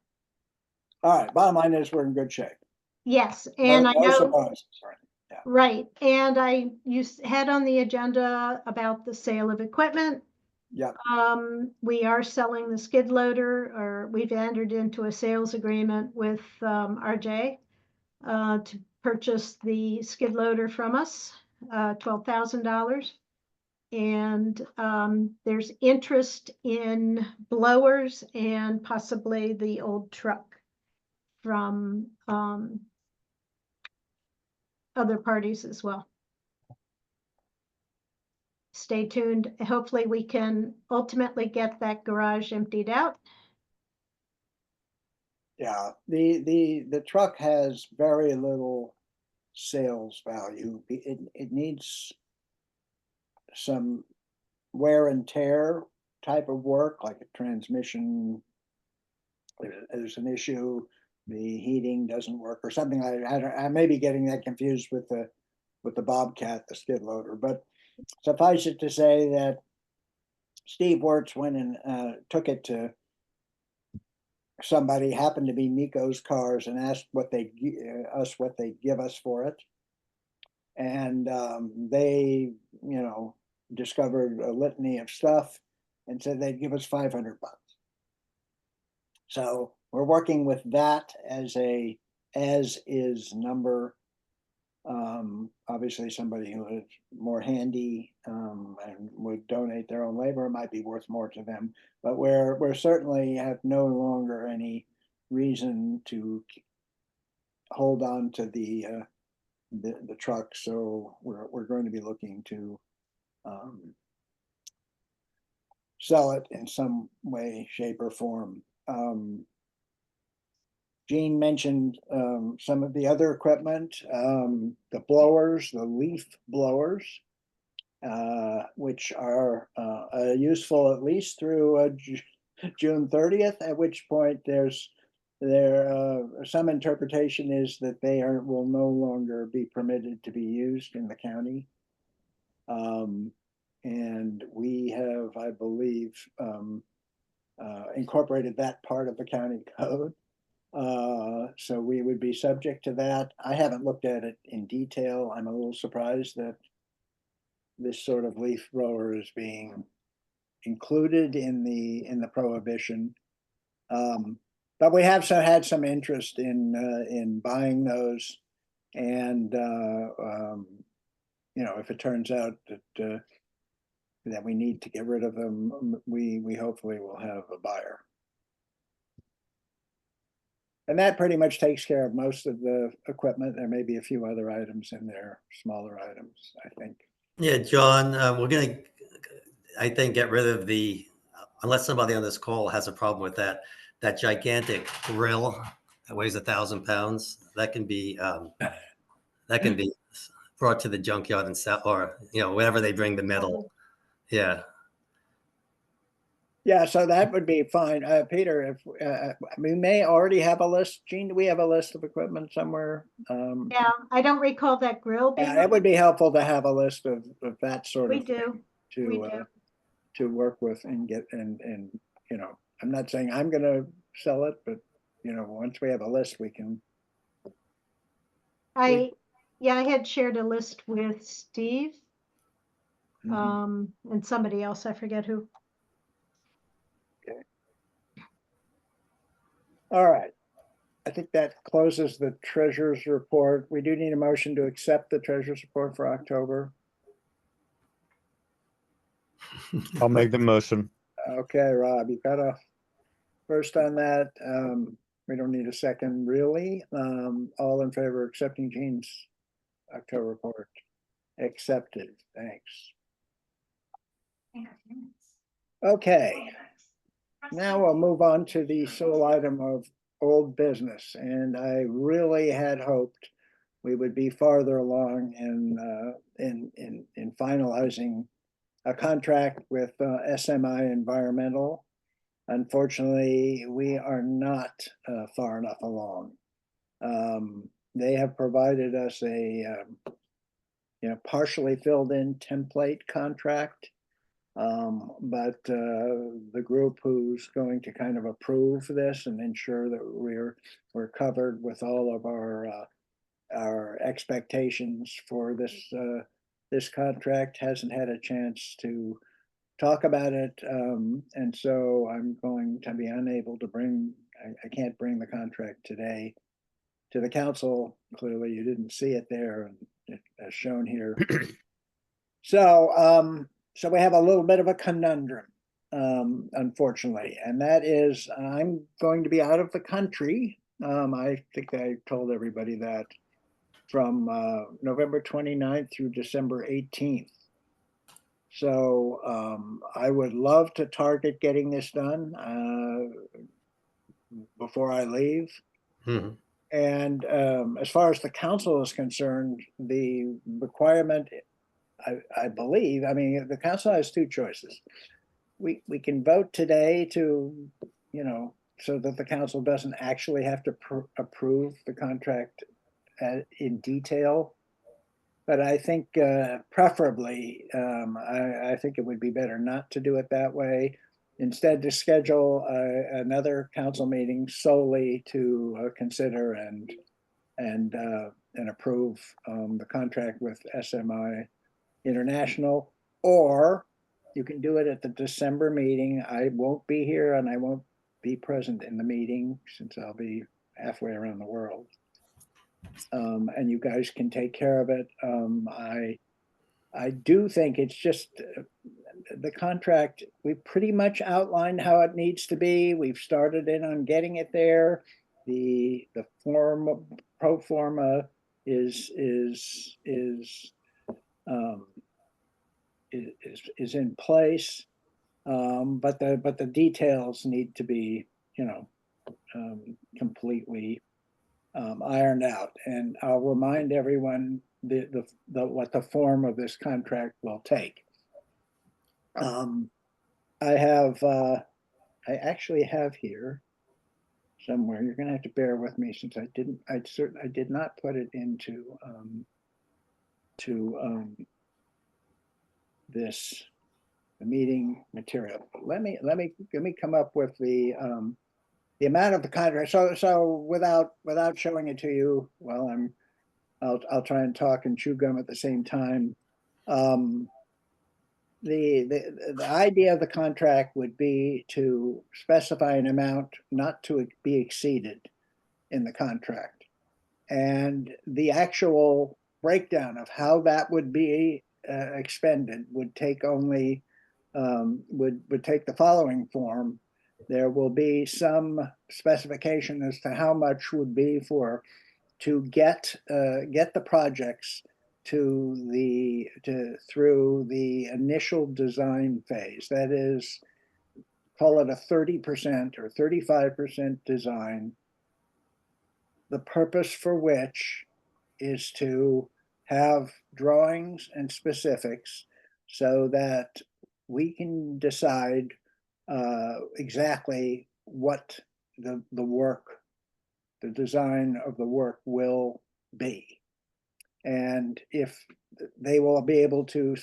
S3: all right, bottom line is we're in good shape.
S4: yes, and I
S3: No
S4: know,
S3: surprises, right? Yeah.
S4: right, and you had on the agenda about the sale of equipment.
S3: Yeah.
S4: We are selling the skid loader, or we've entered into a sales agreement with RJ to purchase the skid loader from us, $12,000. And there's interest in blowers and possibly the old truck from other parties as well. Stay tuned. Hopefully we can ultimately get that garage emptied out.
S3: Yeah, the truck has very little sales value. It needs some wear and tear type of work, like a transmission. There's an issue, the heating doesn't work or something. I may be getting that confused with the Bobcat, the skid loader, but suffice it to say that Steve Wirtz went and took it to somebody, happened to be Nico's Cars, and asked what they give us for it, and they discovered a litany of stuff and said they'd give us $500. So we're working with that as a as-is number. Obviously somebody who is more handy and would donate their own labor might be worth more to them, but we're certainly have no longer any reason to hold on to the truck, so we're going to be looking to sell it in some way, shape, or form. Jean mentioned some of the other equipment, the blowers, the leaf blowers, which are useful at least through June 30th, at which point some interpretation is that they will no longer be permitted to be used in the county. And we have, I believe, incorporated that part of the county code. So we would be subject to that. I haven't looked at it in detail. I'm a little surprised that this sort of leaf blower is being included in the prohibition. But we have had some interest in buying those, and if it turns out that we need to get rid of them, we hopefully will have a buyer. And that pretty much takes care of most of the equipment. There may be a few other items in there, smaller items, I think.
S2: Yeah, John, we're gonna, I think, get rid of unless somebody on this call has a problem with that gigantic grill that weighs 1,000 pounds. That can be brought to the junkyard and sell, or wherever they bring the metal. Yeah.
S3: Yeah, so that would be fine. Peter, if we may already have a list. Jean, do we have a list of equipment somewhere?
S4: Yeah, I don't recall that grill being.
S3: Yeah, it would be helpful to have a list of that sort
S4: We
S3: of
S4: do.
S3: thing
S4: We do.
S3: to work with and get and I'm not saying I'm going to sell it, but once we have a list, we can,
S4: Yeah, I had shared a list with Steve, and somebody else, I forget who.
S3: all right. I think that closes the treasurer's report. We do need a motion to accept the treasurer's report for October.
S7: I'll make the motion.
S3: Okay, Rob, you got a first on that. We don't need a second, really. All in favor of accepting Gene's October report? Accepted, thanks. Okay. Now we'll move on to the sole item of old business, and I really had hoped we would be farther along in finalizing a contract with SMI Environmental. Unfortunately, we are not far enough along. They have provided us a partially filled in template contract. But the group who's going to kind of approve this and ensure that we're covered with all of our expectations for this contract hasn't had a chance to talk about it, and so I'm going to be unable to I can't bring the contract today to the council. Clearly, you didn't see it there, and as shown here. So we have a little bit of a conundrum, unfortunately, and that is I'm going to be out of the country. I think I told everybody that from November 29th through December 18th. So I would love to target getting this done before I leave. And as far as the council is concerned, the requirement, I believe, I mean, the council has two choices. We can vote today to, so that the council doesn't actually have to approve the contract in detail. But I think preferably, I think it would be better not to do it that way. Instead, to schedule another council meeting solely to consider and approve the contract with SMI International, or you can do it at the December meeting. I won't be here and I won't be present in the meeting since I'll be halfway around the world. And you guys can take care of it. I do think it's just the contract. We pretty much outlined how it needs to be. We've started in on getting it there. The form pro forma is in place, but the details need to be completely ironed out. And I'll remind everyone what the form of this contract will take. I actually have here somewhere. You're going to have to bear with me since I did not put it into the meeting material. Let me come up with the amount of the contract. So without showing it to you, well, I'll try and talk and chew gum at the same time. The idea of the contract would be to specify an amount not to be exceeded in the contract, and the actual breakdown of how that would be expended would take only would take the following form. There will be some specification as to how much would be to get the projects through the initial design phase. That is, call it a 30% or 35% design. The purpose for which is to have drawings and specifics so that we can decide exactly what the design of the work will be. And if they will be able to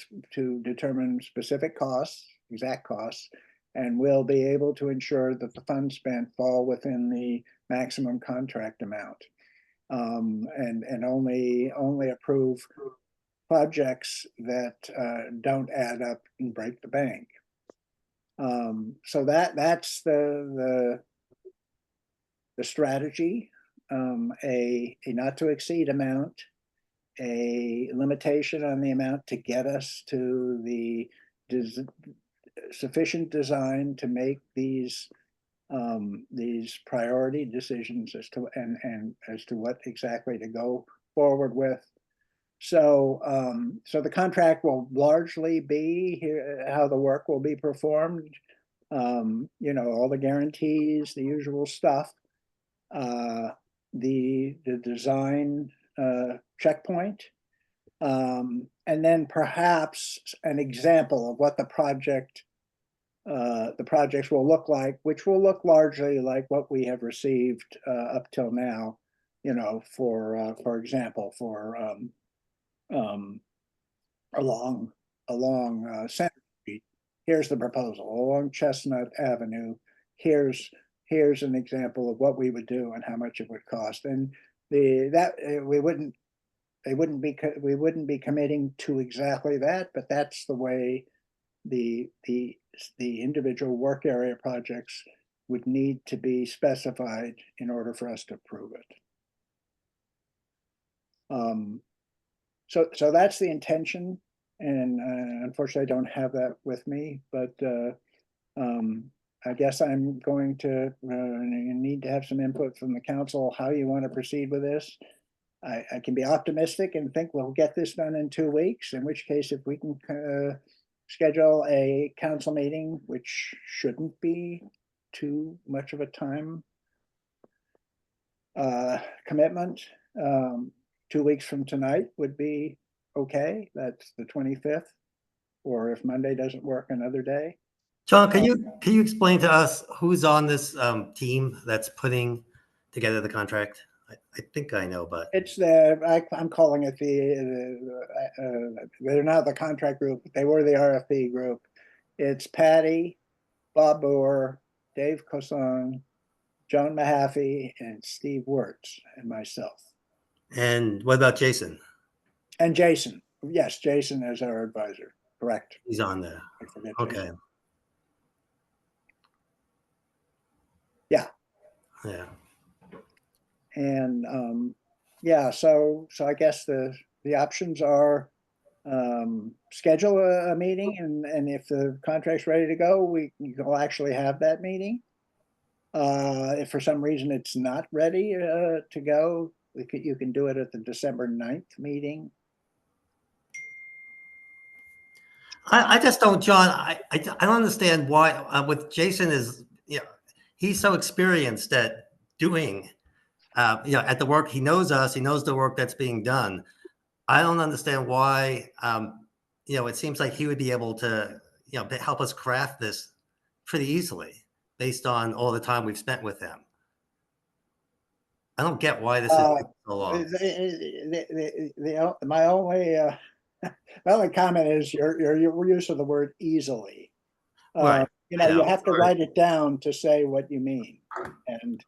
S3: determine specific costs, exact costs, and will be able to ensure that the funds spent fall within the maximum contract amount. And only approve projects that don't add up and break the bank. So that's the strategy, a not to exceed amount, a limitation on the amount to get us to the sufficient design to make these priority decisions as to and as to what exactly to go forward with. So so the contract will largely be here, how the work will be performed. You know, all the guarantees, the usual stuff. The design checkpoint, and then perhaps an example of what the projects will look like, which will look largely like what we have received up till now. You know, for example, for along Center Street, here's the proposal. Along Chestnut Avenue, here's an example of what we would do and how much it would cost. And we wouldn't be committing to exactly that, but that's the way the individual work area projects would need to be specified in order for us to approve it. So that's the intention, and unfortunately I don't have that with me, but I guess I'm going to need to have some input from the council, how you want to proceed with this. I can be optimistic and think we'll get this done in 2 weeks, in which case if we can schedule a council meeting, which shouldn't be too much of a time commitment, 2 weeks from tonight would be okay. That's the 25th, or if Monday doesn't work, another day.
S2: John, can you explain to us who's on this team that's putting together the contract? I think I know, but
S3: It's I'm calling it they're not the contract group, they were the RFP group. It's Patty, Bob Boer, Dave Cosson, John Mahaffey, and Steve Wirtz, and myself.
S2: and what about Jason?
S3: And Jason. Yes, Jason is our advisor. Correct.
S2: He's on there.
S3: I forget
S2: Okay.
S3: Jason. Yeah.
S2: Yeah.
S3: And yeah, so I guess the options are schedule a meeting, and if the contract's ready to go, we'll actually have that meeting. If for some reason it's not ready to go, you can do it at the December 9th meeting.
S2: I just don't, John. I don't understand why with Jason is, you know, he's so experienced at doing, you know, at the work. He knows us. He knows the work that's being done. I don't understand why, you know, it seems like he would be able to, you know, help us craft this pretty easily based on all the time we've spent with him. I don't get why this is taking so long.
S3: My only comment is your use of the word easily.
S2: Right.
S3: You know,
S2: I know.
S3: you have to write it down to say what you mean. And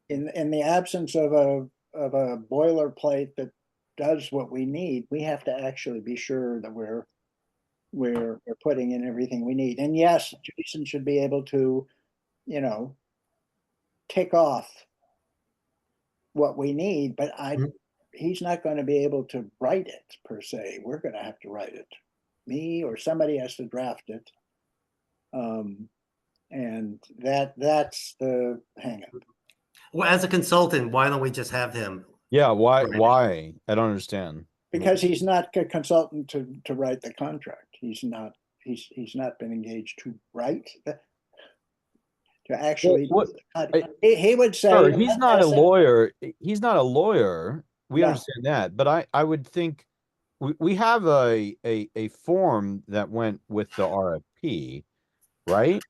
S3: in the absence of a boilerplate that does what we need, we have to actually be sure that we're putting in everything we need. And yes, Jason should be able to, you know, tick off what we need, but he's not going to be able to write it per se. We're going to have to write it. Me or somebody has to draft it. And that's the hang up.
S2: Well, as a consultant, why don't we just have him?
S7: Yeah, why?
S2: Right.
S7: Why? I don't understand.
S3: Because he's not a consultant to write the contract. He's not been engaged to write to actually. He would say,
S7: Sir, he's not a
S3: listen,
S7: lawyer. He's not a lawyer. We
S3: No.
S7: understand that, but I would think we have a form that went with the RFP, right?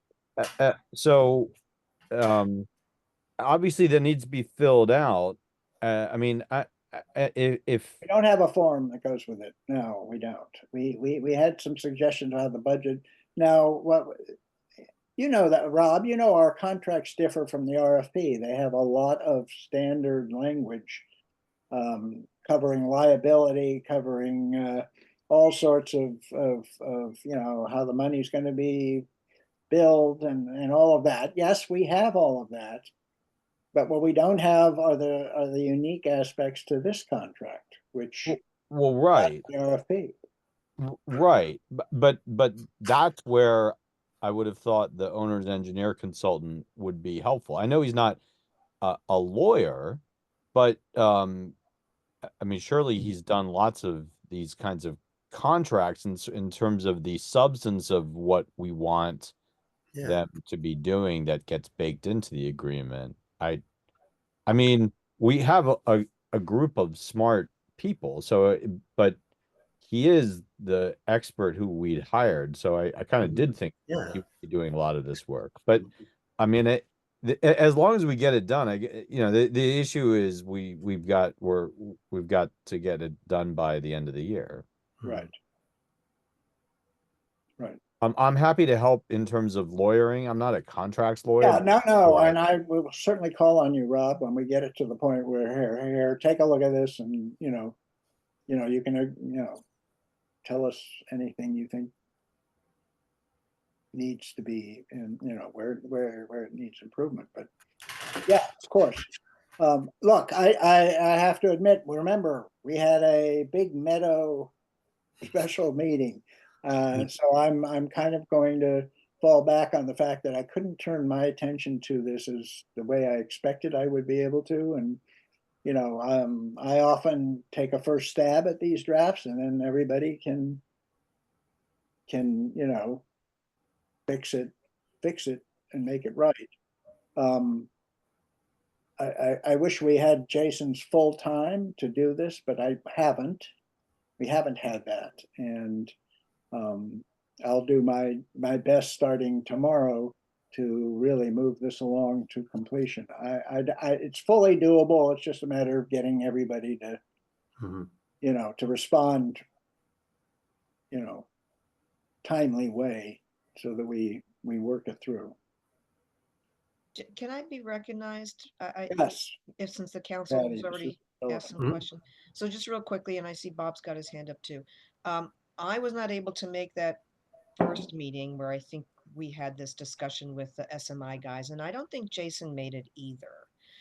S7: So obviously that needs to be filled out. I mean, if
S3: we don't have a form that goes with it. No, we don't. We had some suggestions on the budget. Now, what you know that, Rob, you know, our contracts differ from the RFP. They have a lot of standard language covering liability, covering all sorts of, you know, how the money's going to be billed and all of that. Yes, we have all of that. But what we don't have are the unique aspects to this contract, which
S7: Well, right.
S3: the RFP.
S7: Right. But that's where I would have thought the owner's engineer consultant would be helpful. I know he's not a lawyer, but I mean, surely he's done lots of these kinds of contracts in terms of the substance of what we want
S2: Yeah.
S7: them to be doing that gets baked into the agreement. I mean, we have a group of smart people, so but he is the expert who we'd hired, so I kind of did think
S2: Yeah.
S7: he would be doing a lot of this work. But I mean, as long as we get it done, you know, the issue is we've got to get it done by the end of the year.
S3: Right. Right.
S7: I'm happy to help in terms of lawyering. I'm not a contracts lawyer.
S3: Yeah, no,
S7: so
S3: and I will certainly call on you, Rob, when we get it to the point where here, take a look at this and, you know, you can, you know, tell us anything you think needs to be, and, you know, where it needs improvement, but yeah, of course. Look, I have to admit, remember, we had a big Meadow special meeting. So I'm kind of going to fall back on the fact that I couldn't turn my attention to this as the way I expected I would be able to. And, you know, I often take a first stab at these drafts and then everybody can, you know, fix it and make it right. I wish we had Jason's full time to do this, but we haven't had that. And I'll do my best starting tomorrow to really move this along to completion. It's fully doable. It's just a matter of getting everybody to, you know, to respond, you know, timely way so that we work it through.
S10: Can I be recognized?
S3: Yes.
S10: If since the council
S3: Patty,
S10: has
S3: this
S10: already
S3: is so-
S10: asked some question. So just real quickly, and I see Bob's got his hand up too. I was not able to make that first meeting where I think we had this discussion with the SMI guys, and I don't think Jason made it either.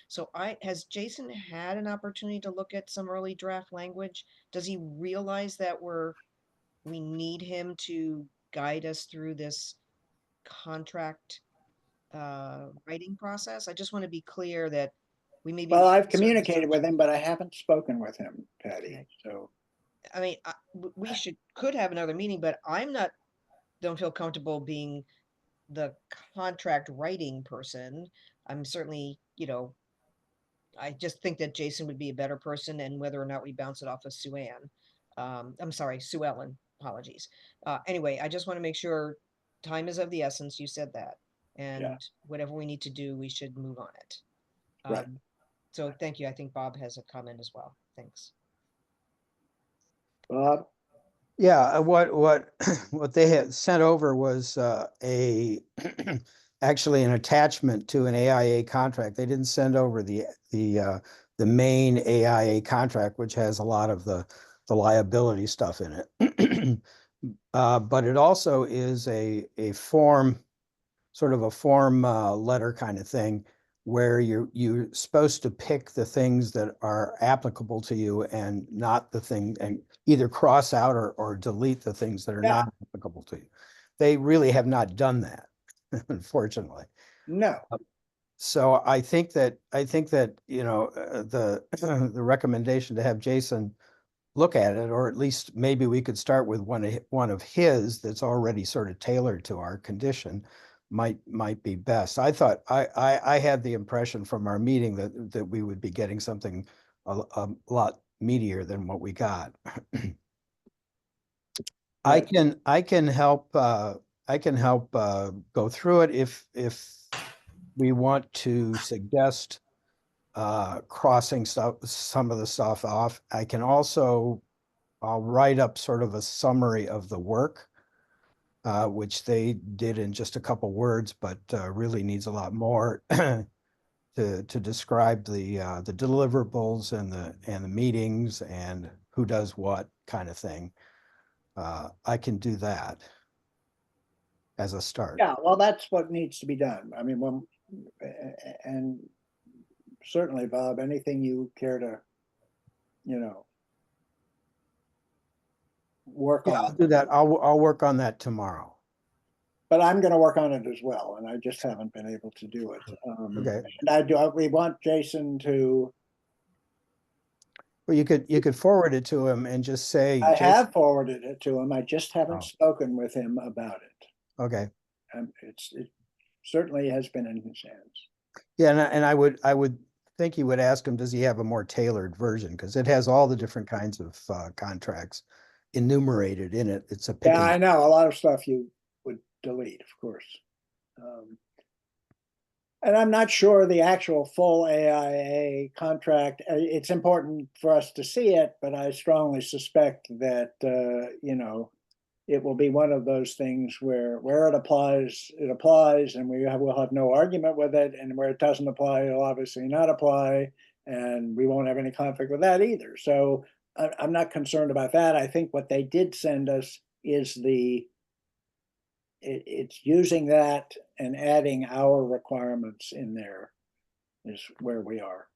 S10: So has Jason had an opportunity to look at some early draft language? Does he realize that we need him to guide us through this contract writing process? I just want to be clear that we may be.
S3: Well, I've communicated with him, but I haven't spoken with him, Patty.
S10: Okay.
S3: So,
S10: I mean, we could have another meeting, but don't feel comfortable being the contract writing person. I'm certainly, you know, I just think that Jason would be a better person, and whether or not we bounce it off of Sue Ann. I'm sorry, Sue Ellen, apologies. Anyway, I just want to make sure time is of the essence. You said that. And whatever we need to do, we should move on it.
S3: Right.
S10: So thank you. I think Bob has a comment as well. Thanks.
S3: Bob?
S11: Yeah, what they had sent over was actually an attachment to an AIA contract. They didn't send over the main AIA contract, which has a lot of the liability stuff in it. But it also is a form, sort of a form letter kind of thing, where you're supposed to pick the things that are applicable to you and not the thing, and either cross out or delete the things that are not applicable to you. They really have not done that, unfortunately.
S3: No.
S11: So I think that you know, the recommendation to have Jason look at it, or at least maybe we could start with one of his that's already sort of tailored to our condition, might be best. I thought I had the impression from our meeting that we would be getting something a lot meatier than what we got. I can help go through it if we want to suggest crossing some of the stuff off. I'll write up sort of a summary of the work which they did in just a couple words, but really needs a lot more to describe the deliverables and the meetings and who does what kind of thing. I can do that as a start.
S3: Yeah, well, that's what needs to be done. I mean, and certainly, Bob, anything you care to, work
S11: Yeah, I'll
S3: on.
S11: do that. I'll work on that tomorrow.
S3: But I'm gonna work on it as well, and I just haven't been able to do it.
S11: Okay.
S3: And we want Jason to,
S11: Well, you could forward it to him and just say,
S3: I
S11: Jason-
S3: have forwarded it to him, I just haven't
S11: Oh.
S3: spoken with him about it.
S11: okay.
S3: It certainly has been in his hands.
S11: Yeah, and I would think you would ask him, does he have a more tailored version? Because it has all the different kinds of contracts enumerated in it. It's a
S3: Yeah, I
S11: picking.
S3: know, a lot of stuff you would delete, of course. And I'm not sure the actual full AIA contract, it's important for us to see it, but I strongly suspect that, it will be one of those things where it applies, and we'll have no argument with it, and where it doesn't apply, it'll obviously not apply, and we won't have any conflict with that either. So I'm not concerned about that. I think what they did send us is it's using that and adding our requirements in there is where we are.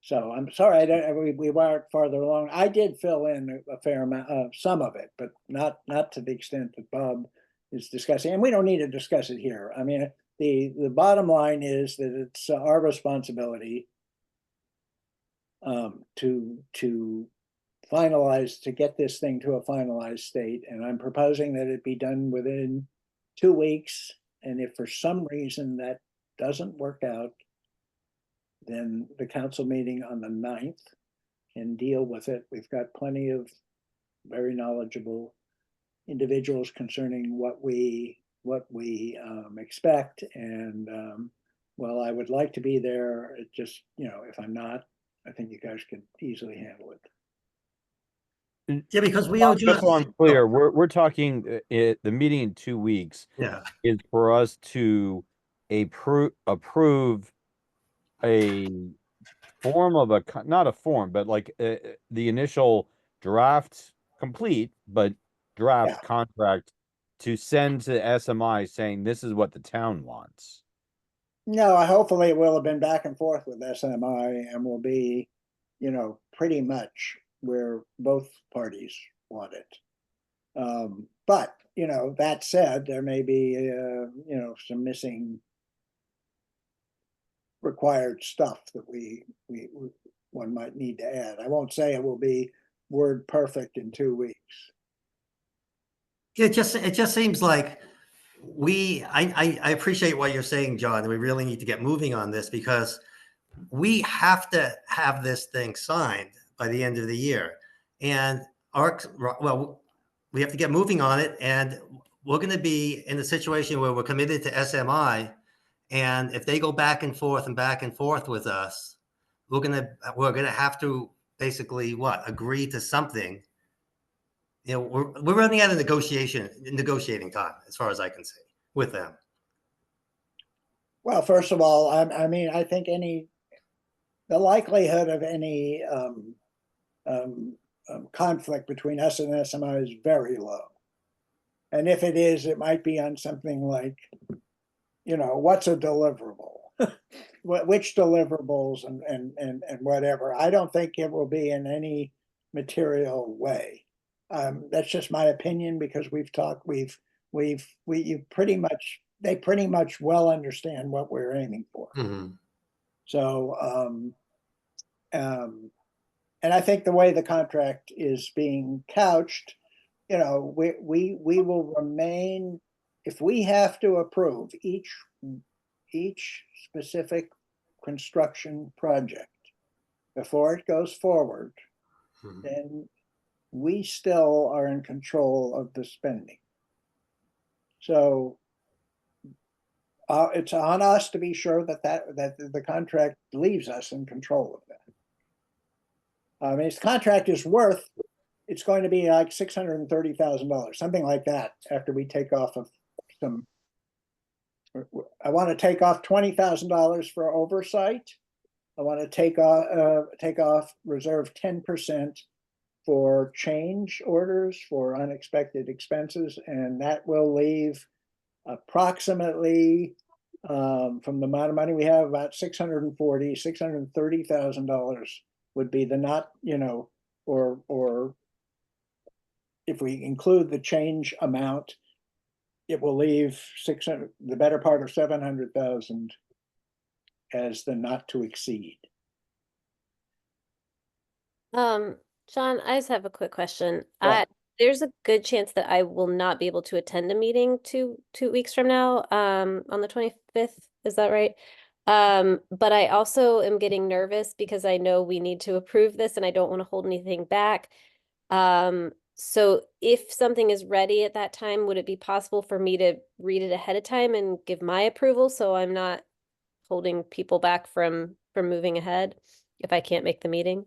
S3: So I'm sorry, we weren't farther along. I did fill in a fair amount of some of it, but not to the extent that Bob is discussing. And we don't need to discuss it here. I mean, the bottom line is that it's our responsibility to finalize, to get this thing to a finalized state. And I'm proposing that it be done within 2 weeks. And if for some reason that doesn't work out, then the council meeting on the 9th can deal with it. We've got plenty of very knowledgeable individuals concerning what we expect. And well, I would like to be there. It just, if I'm not, I think you guys could easily handle it.
S2: Yeah, because we owe
S7: Just so I'm clear, we're talking the meeting in 2 weeks
S2: Yeah,
S7: is for us to approve a form of not a form, but like the initial draft complete, but draft
S3: Yeah.
S7: contract to send to SMI saying this is what the town wants.
S3: No, hopefully it will have been back and forth with SMI and will be, pretty much where both parties want it. But, that said, there may be, some missing required stuff that one might need to add. I won't say it will be word perfect in 2 weeks.
S2: it just seems like I appreciate what you're saying, John, and we really need to get moving on this because we have to have this thing signed by the end of the year. And we have to get moving on it. And we're going to be in a situation where we're committed to SMI. And if they go back and forth with us, we're gonna have to basically agree to something. We're running out of negotiating time, as far as I can see, with them.
S3: Well, first of all, I mean, I think the likelihood of any conflict between us and SMI is very low. And if it is, it might be on something like, what's a deliverable? Which deliverables and whatever. I don't think it will be in any material way. That's just my opinion because we've talked, they pretty much well understand what we're aiming for.
S2: Mm-hmm.
S3: So, and I think the way the contract is being couched, we will remain, if we have to approve each specific construction project before it goes forward, then we still are in control of the spending. So it's on us to be sure that the contract leaves us in control of that. I mean, its contract is worth it's going to be like $630,000, something like that, after we take off of some. I want to take off $20,000 for oversight. I want to take off reserve 10% for change orders for unexpected expenses, and that will leave approximately from the amount of money we have, about $630,000 would be the not, or if we include the change amount, it will leave the better part of 700,000 as the not to exceed.
S12: John, I just have a quick question.
S3: Yeah.
S12: There's a good chance that I will not be able to attend a meeting two weeks from now, on the 25th. Is that right? But I also am getting nervous because I know we need to approve this and I don't want to hold anything back. So if something is ready at that time, would it be possible for me to read it ahead of time and give my approval so I'm not holding people back from moving ahead if I can't make the meeting?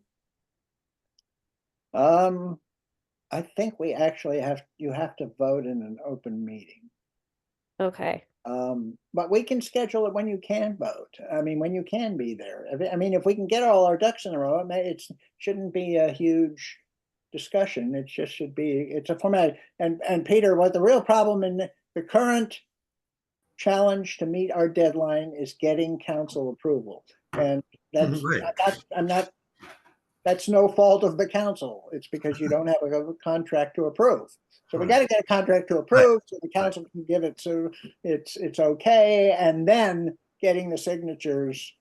S3: I think we actually you have to vote in an open meeting.
S12: Okay.
S3: But we can schedule it when you can vote. I mean, when you can be there. I mean, if we can get all our ducks in a row, it shouldn't be a huge discussion. It just should be, it's a format. And Peter, what the real problem in the current challenge to meet our deadline is getting council approval. And that's,
S2: Right.
S3: that's no fault of the council. It's because you don't have a contract to approve. So we got to get a contract to approve so the council can give it, so it's okay. And then getting the signatures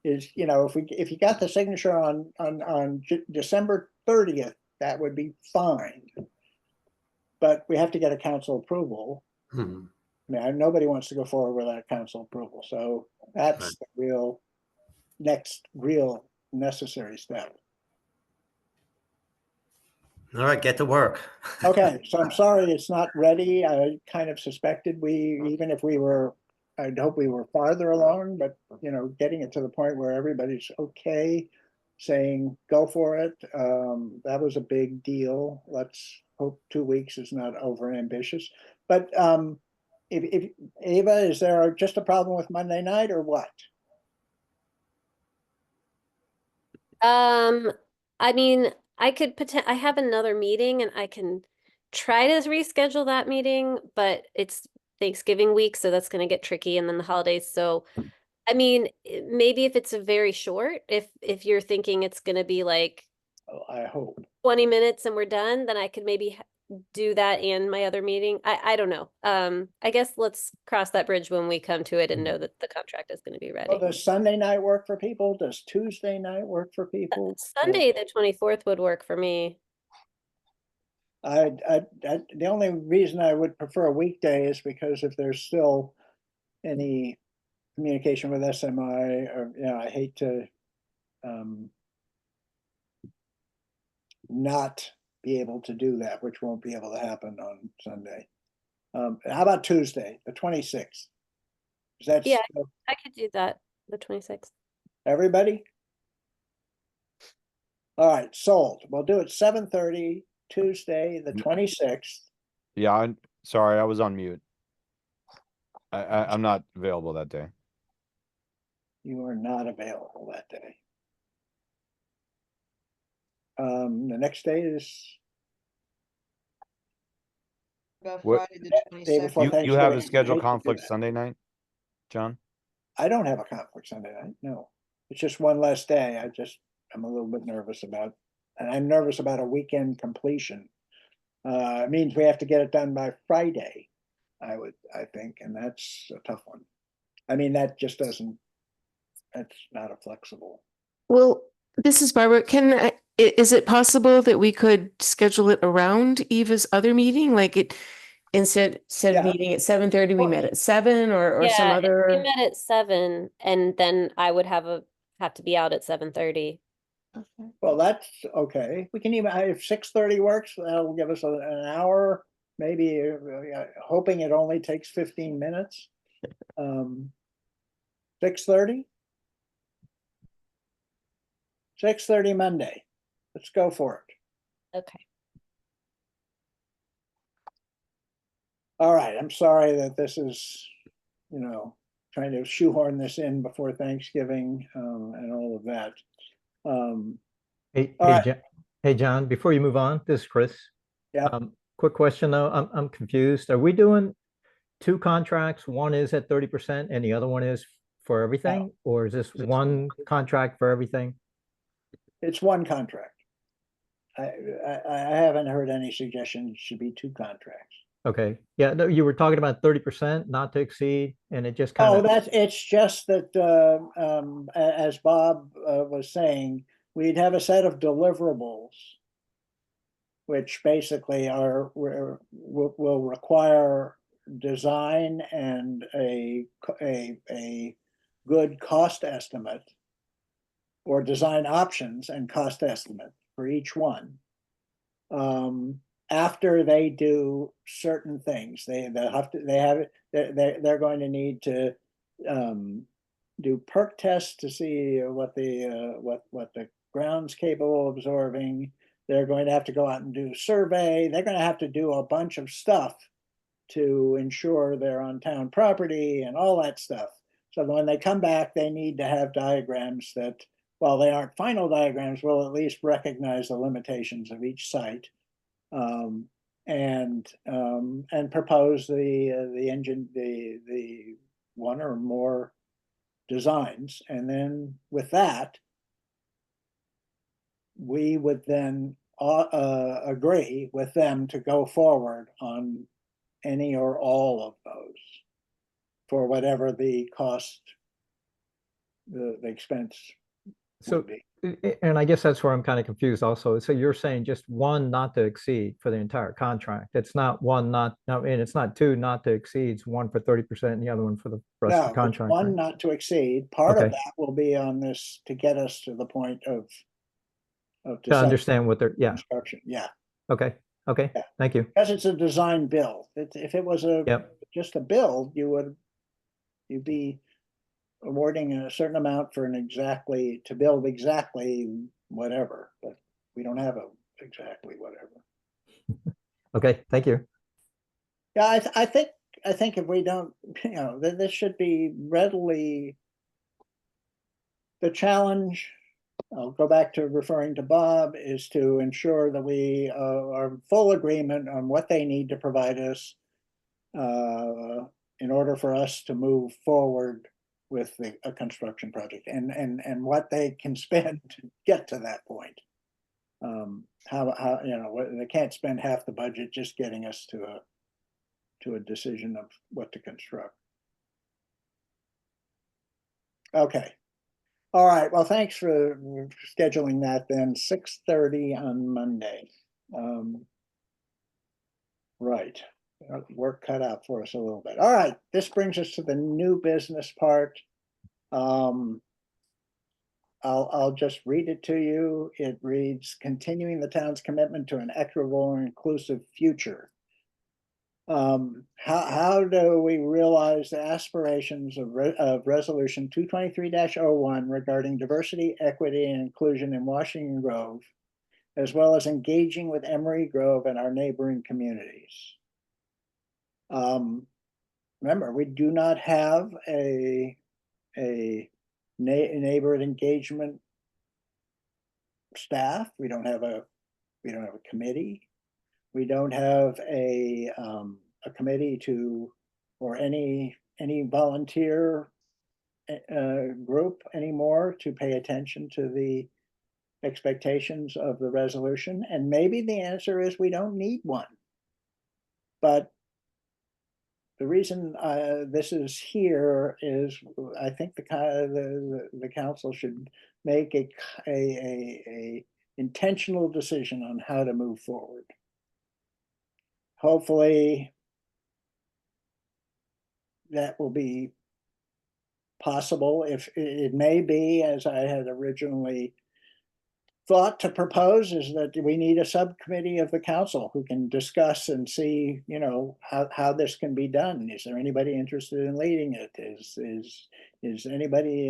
S3: is, if you got the signature on December 30th, that would be fine. But we have to get a council approval.
S2: Mhm.
S3: I mean, nobody wants to go forward without council approval. So that's
S2: Right.
S3: the next real necessary step.
S2: All right, get to work.
S3: Okay, so I'm sorry it's not ready. I kind of suspected even if I'd hope we were farther along, but getting it to the point where everybody's okay saying go for it, that was a big deal. Let's hope 2 weeks is not over ambitious. But if Ava, is there just a problem with Monday night or what?
S12: I mean, I have another meeting and I can try to reschedule that meeting, but it's Thanksgiving week, so that's going to get tricky, and then the holidays. So, I mean, maybe if it's a very short, if you're thinking it's going to be like
S3: Oh, I hope.
S12: 20 minutes and we're done, then I could maybe do that and my other meeting. I don't know. I guess let's cross that bridge when we come to it and know that the contract is going to be ready.
S3: Well, does Sunday night work for people? Does Tuesday night work for people?
S12: Sunday the 24th would work for me.
S3: The only reason I would prefer a weekday is because if there's still any communication with SMI, or I hate to not be able to do that, which won't be able to happen on Sunday. How about Tuesday, the 26th? Is that
S12: Yeah, I could do that, the 26th.
S3: everybody? All right, sold. We'll do it 7:30 Tuesday, the 26th.
S7: Yeah, I'm sorry, I was on mute. I'm not available that day.
S3: You are not available that day. The next day is
S10: About
S7: What-
S10: Friday the
S3: day before
S10: 22nd.
S7: You have a
S3: Thanksgiving. I
S7: scheduled
S3: hate to do
S7: conflict
S3: that.
S7: Sunday night, John?
S3: I don't have a conflict Sunday night. No, it's just one less day. I'm a little bit nervous about, and I'm nervous about a weekend completion. It means we have to get it done by Friday, I think, and that's a tough one. I mean, that's not a flexible.
S6: Well, this is Barbara. Is it possible that we could schedule it around Eva's other meeting? Like instead of
S3: Yeah.
S6: meeting at 7:30, we
S3: Well-
S6: met at 7 or some
S12: Yeah, if we
S6: other.
S12: met at 7 and then I would have to be out at 7:30.
S3: Well, that's okay. We can even, if 6:30 works, that'll give us an hour, maybe, hoping it only takes 15 minutes. 6:30? 6:30 Monday. Let's go for it.
S12: Okay.
S3: All right, I'm sorry that this is, trying to shoehorn this in before Thanksgiving, and all of that.
S9: Hey,
S3: All
S9: hey,
S3: right.
S9: Hey, John, before you move on, this is Chris.
S3: Yeah.
S9: Quick question though, I'm confused. Are we doing two contracts? One is at 30% and the other one is for everything? Or is this one contract for everything?
S3: It's one contract. I haven't heard any suggestions it should be two contracts.
S9: Okay, yeah, no, you were talking about 30% not to exceed, and it just
S3: Oh,
S9: kind of,
S3: it's just that, as Bob was saying, we'd have a set of deliverables, which basically will require design and a good cost estimate, or design options and cost estimate for each one. After they do certain things, they're going to need to do perk tests to see what the ground's capable of absorbing. They're going to have to go out and do a survey. They're going to have to do a bunch of stuff to ensure they're on town property and all that stuff. So when they come back, they need to have diagrams that, while they aren't final diagrams, will at least recognize the limitations of each site, and propose the one or more designs. And then with that, we would then agree with them to go forward on any or all of those for whatever the cost, the expense
S9: so,
S3: would be.
S9: and I guess that's where I'm kind of confused also. So you're saying just one not to exceed for the entire contract. It's not one not, no, and it's not two not to exceeds, one for 30% and the other one for the rest of
S3: No,
S9: the contract.
S3: one
S9: right?
S3: not to exceed. Part of
S9: Okay.
S3: that will be on this to get us to the point of
S9: To
S3: deciding
S9: understand what they're, yeah,
S3: construction. Yeah,
S9: okay, okay,
S3: Yeah.
S9: thank you.
S3: because it's a design build. If it was
S9: Yep,
S3: just a build, you'd be awarding a certain amount for to build exactly whatever, but we don't have exactly whatever.
S9: okay, thank you.
S3: Yeah, I think if we don't, this should be readily. The challenge, I'll go back to referring to Bob, is to ensure that we are in full agreement on what they need to provide us in order for us to move forward with a construction project, and what they can spend to get to that point. How they can't spend half the budget just getting us to a decision of what to construct. Okay. All right. Well, thanks for scheduling that then. 6:30 on Monday. Right. Work cut out for us a little bit. All right. This brings us to the new business part. I'll just read it to you. It reads, continuing the town's commitment to an equitable and inclusive future. How do we realize the aspirations of resolution 223-01 regarding diversity, equity, and inclusion in Washington Grove, as well as engaging with Emery Grove and our neighboring communities? Remember, we do not have a neighborhood engagement staff. We don't have a committee. We don't have a committee or any volunteer group anymore to pay attention to the expectations of the resolution. And maybe the answer is we don't need one. But the reason this is here is I think the council should make a intentional decision on how to move forward. Hopefully that will be possible. If it may be, as I had originally thought to propose, is that we need a subcommittee of the council who can discuss and see, how this can be done. Is there anybody interested in leading it? Is anybody,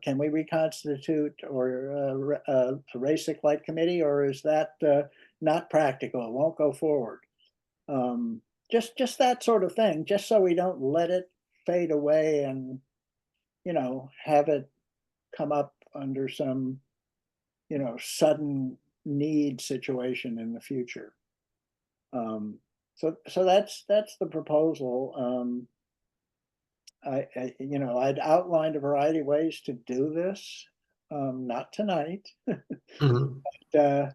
S3: can we reconstitute or a RACIC light committee, or is that not practical? It won't go forward. just that sort of thing, just so we don't let it fade away and, have it come up under some, sudden need situation in the future. So that's the proposal. I'd outlined a variety of ways to do this, not tonight. But,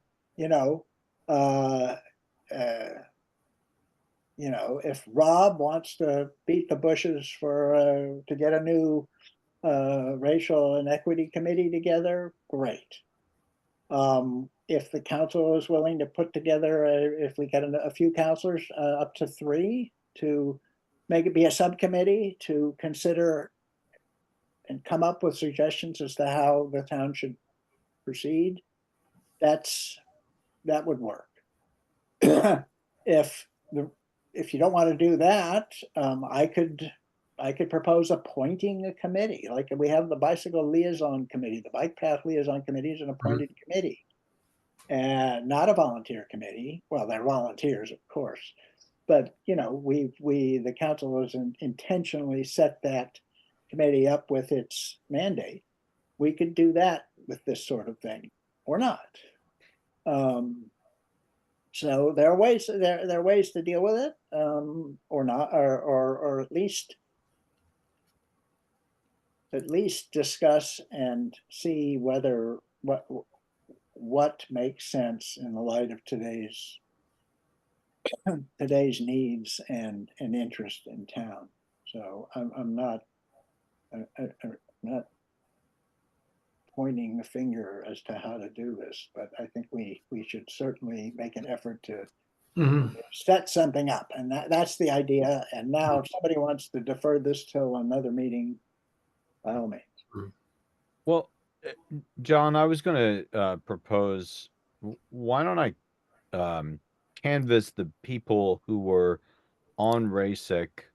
S3: if Rob wants to beat the bushes to get a new racial and equity committee together, great. If the council is willing to put together, if we get a few counselors, up to 3, to make it be a subcommittee to consider and come up with suggestions as to how the town should proceed, that would work. If you don't want to do that, I could propose appointing a committee. Like we have the bicycle liaison committee, the bike path liaison committee is an appointed committee, and not a volunteer committee. Well, they're volunteers, of course, but the council has intentionally set that committee up with its mandate. We could do that with this sort of thing, or not. So there are ways to deal with it, or not, or at least discuss and see whether what makes sense in the light of today's needs and interest in town. So I'm not pointing the finger as to how to do this, but I think we should certainly make an effort to set something up, and that's the idea. And now, if somebody wants to defer this till another meeting, by all means.
S7: Well, John, I was going to propose, why don't I canvass the people who were on RASIC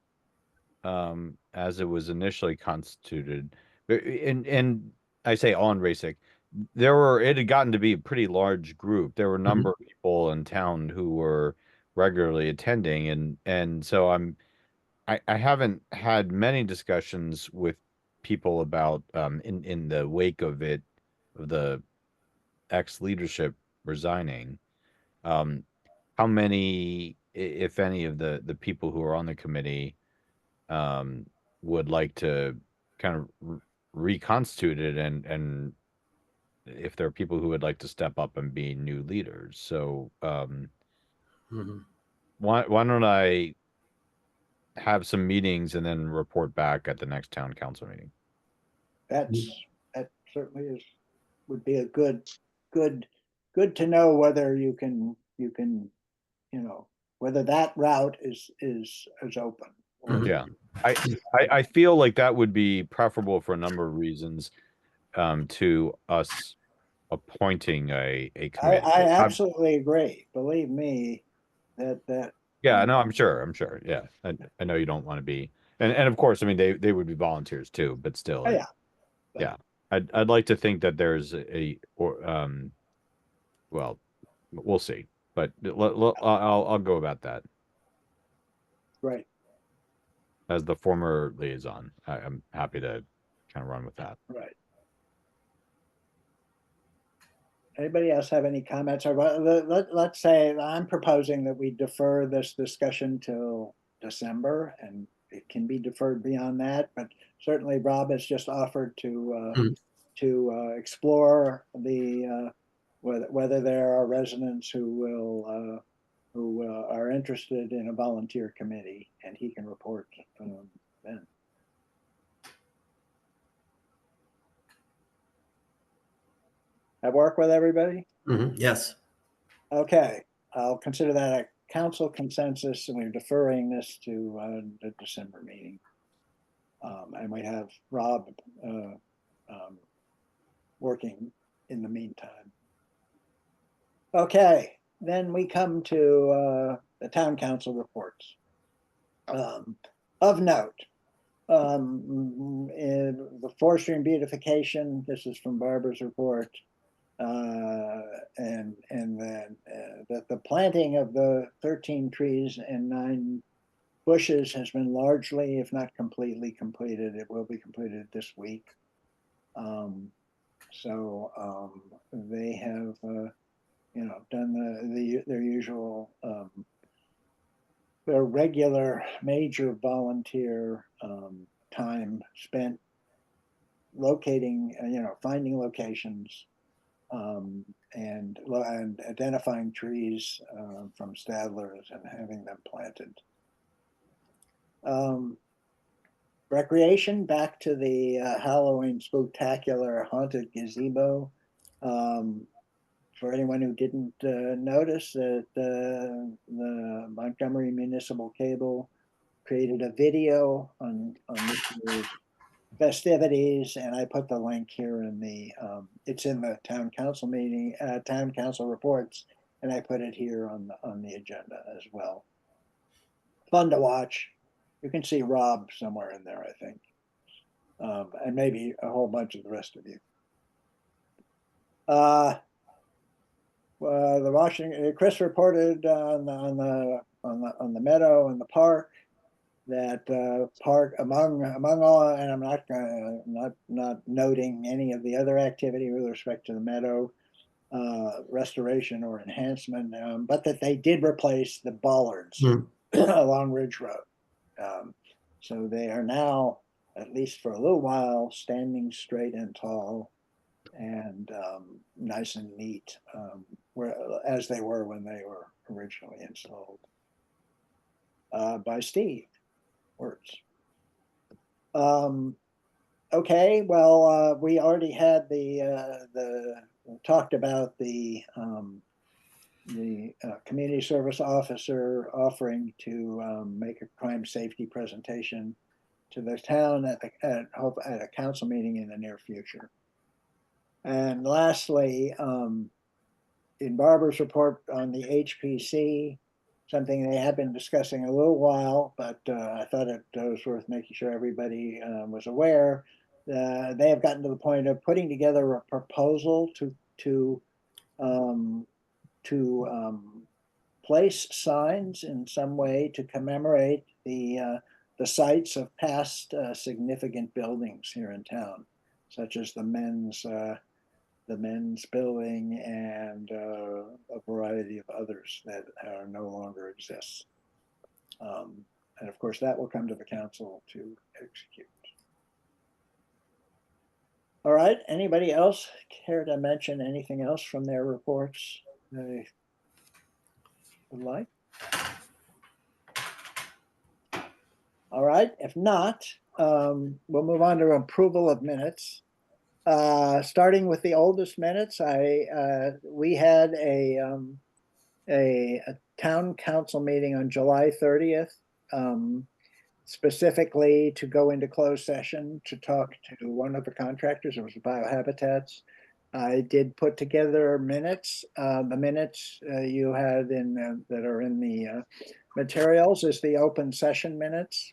S7: as it was initially constituted, and I say on RASIC, it had gotten to be a pretty large group. There were a number of people in town who were regularly attending, and so I haven't had many discussions with people about in the wake of the ex-leadership resigning, how many, if any, of the people who are on the committee would like to kind of reconstitute it, and if there are people who would like to step up and be new leaders. So why don't I have some meetings and then report back at the next town council meeting?
S3: That certainly would be a good to know whether you can whether that route is open.
S7: Yeah, I feel like that would be preferable for a number of reasons to us appointing a committee.
S3: I absolutely agree. Believe me, that.
S7: Yeah, no, I'm sure. Yeah, I know you don't want to be, and of course, I mean they would be volunteers too, but still,
S3: Oh, yeah.
S7: Yeah, I'd like to think that there's well, we'll see, but I'll go about that.
S3: Right.
S7: As the former liaison, I'm happy to kind of run with that.
S3: Right. Anybody else have any comments? Or let's say I'm proposing that we defer this discussion till December, and it can be deferred beyond that. But certainly, Rob has just offered to explore the whether there are residents who are interested in a volunteer committee, and he can report then. That work with everybody?
S2: Yes.
S3: Okay, I'll consider that a council consensus, and we're deferring this to the December meeting. And we have Rob working in the meantime. Okay, then we come to the town council reports. Of note, in the forestry and beautification, this is from Barbara's report. And then that the planting of the 13 trees and 9 bushes has been largely, if not completely, completed. It will be completed this week. They have, done their usual, their regular major volunteer time spent locating, finding locations and identifying trees from Stadler's and having them planted. Recreation, back to the Halloween Spooktacular Haunted Gazebo. For anyone who didn't notice that the Montgomery Municipal Cable created a video on this year's festivities, and I put the link here in the, it's in the town council meeting, town council reports, and I put it here on the agenda as well. Fun to watch. You can see Rob somewhere in there, I think, and maybe a whole bunch of the rest of you. The Washington, Chris reported on the meadow and the park that park among all, and I'm not noting any of the other activity with respect to the meadow restoration or enhancement, but that they did replace the bollards along Ridge Road. So they are now, at least for a little while, standing straight and tall and nice and neat, as they were when they were originally installed by Steve Wertz. Okay, well, we already had talked about the community service officer offering to make a crime safety presentation to the town at a council meeting in the near future. And lastly, in Barbara's report on the HPC, something they have been discussing a little while, but I thought it was worth making sure everybody was aware. They have gotten to the point of putting together a proposal to place signs in some way to commemorate the sites of past significant buildings here in town, such as the men's building and a variety of others that no longer exist. And of course, that will come to the council to execute. All right, anybody else care to mention anything else from their reports they would like? All right, if not, we'll move on to approval of minutes. Starting with the oldest minutes, we had a town council meeting on July 30th, specifically to go into closed session to talk to one of the contractors. It was Biohabitats. I did put together minutes. The minutes you had that are in the materials is the open session minutes.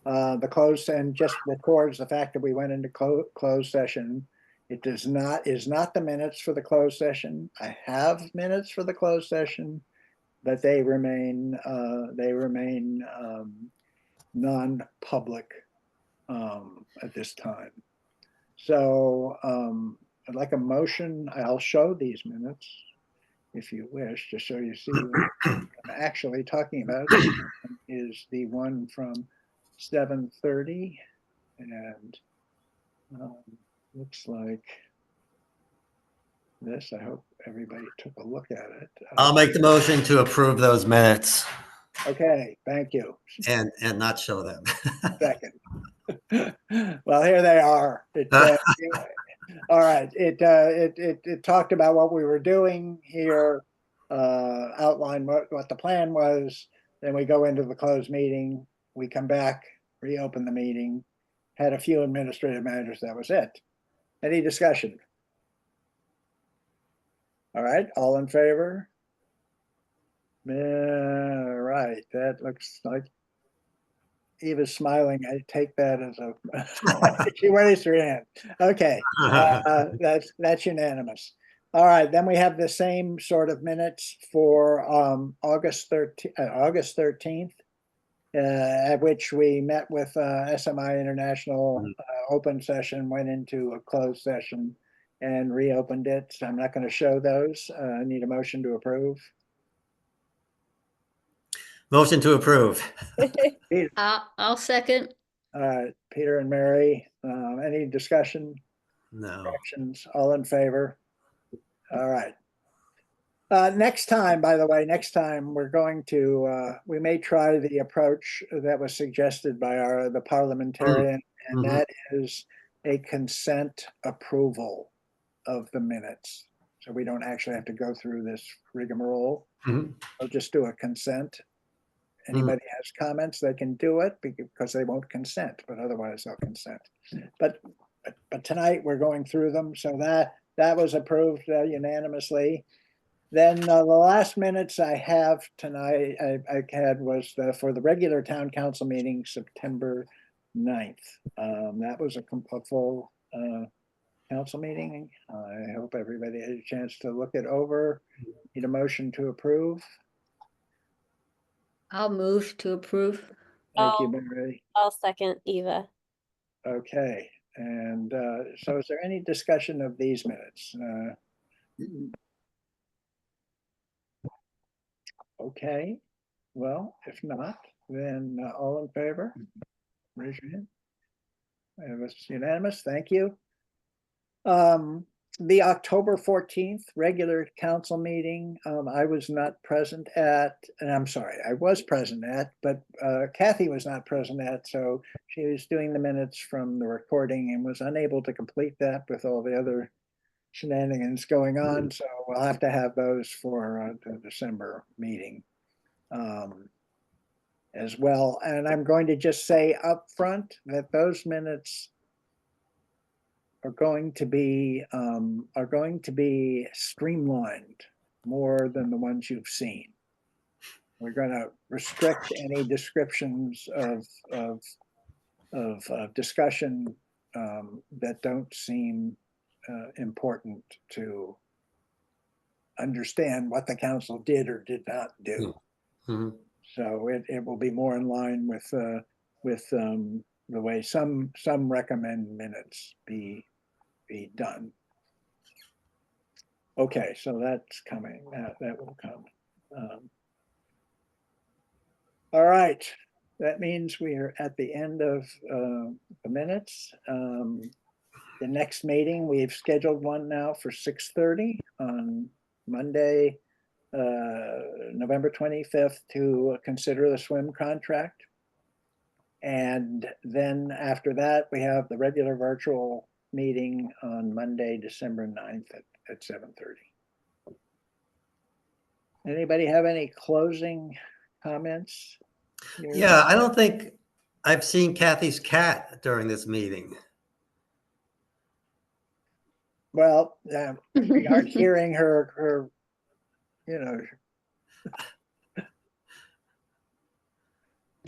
S3: The closed, and just records the fact that we went into closed session. It is not the minutes for the closed session. I have minutes for the closed session, but they remain non-public at this time. So I'd like a motion. I'll show these minutes if you wish, just so you see what I'm actually talking about. Is the one from 7:30, and looks like this. I hope everybody took a look at it.
S2: I'll make the motion to approve those minutes
S3: Okay, thank you.
S2: and not show them.
S3: Second. Well, here they are. All right. It talked about what we were doing here, outlined what the plan was. Then we go into the closed meeting. We come back, reopen the meeting, had a few administrative matters. That was it. Any discussion? All right. All in favor? All right. That looks like Eva's smiling. I take that as a, she raised her hand. Okay, that's unanimous. All right, then we have the same sort of minutes for August 13th, at which we met with SMI International, open session, went into a closed session and reopened it. So I'm not going to show those. I need a motion to approve.
S2: Motion to approve.
S5: I'll second.
S3: Peter and Mary, any discussion?
S2: No.
S3: Corrections? All in favor? All right. Next time, by the way, next time we're going to, we may try the approach that was suggested by the parliamentarian, and that is a consent approval of the minutes. So we don't actually have to go through this rigmarole. We'll just do a consent. Anybody has comments, they can do it because they won't consent, but otherwise they'll consent. But tonight we're going through them, so that was approved unanimously. Then the last minutes I have tonight, I had was for the regular town council meeting, September 9th. That was a full council meeting. I hope everybody had a chance to look it over. Need a motion to approve.
S5: I'll move to approve.
S3: Thank you, Mary.
S12: I'll second Eva.
S3: Okay, and so is there any discussion of these minutes? Okay, well, if not, then all in favor, raise your hand. It was unanimous, thank you. The October 14th regular council meeting, I was not present at, and I'm sorry, I was present at, but Kathy was not present at, so she was doing the minutes from the recording and was unable to complete that with all the other shenanigans going on, so we'll have to have those for the December meeting as well. And I'm going to just say up front that those minutes are going to be streamlined more than the ones you've seen. We're going to restrict any descriptions of discussion that don't seem important to understand what the council did or did not do. So it will be more in line with the way some recommend minutes be done. Okay, so that's coming. That will come. All right, that means we are at the end of the minutes. The next meeting, we've scheduled one now for 6:30 on Monday, November 25th, to consider the swim contract. And then after that, we have the regular virtual meeting on Monday, December 9th at 7:30. Anybody have any closing comments?
S2: Yeah, I don't think I've seen Kathy's cat during this meeting.
S3: Well, we are hearing her, you know.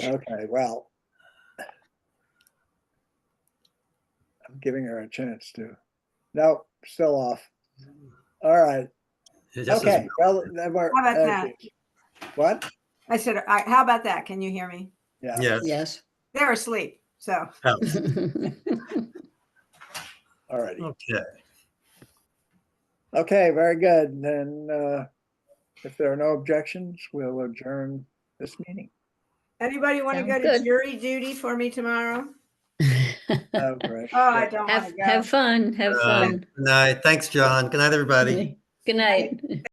S3: Okay, well, I'm giving her a chance to. No, still off. All right. Okay, well, then we're.
S13: How about that?
S3: What?
S13: I said, how about that? Can you hear me?
S3: Yeah.
S2: Yes.
S5: Yes.
S13: They're asleep, so.
S3: All righty.
S2: Okay.
S3: Okay, very good. Then if there are no objections, we'll adjourn this meeting.
S13: Anybody want to go
S5: Sounds
S13: to
S5: good.
S13: jury duty for me tomorrow?
S3: Oh, great.
S13: Oh, I don't want to go.
S5: Have fun. Have fun.
S2: Good night. Thanks, John. Good night, everybody.
S5: Good night.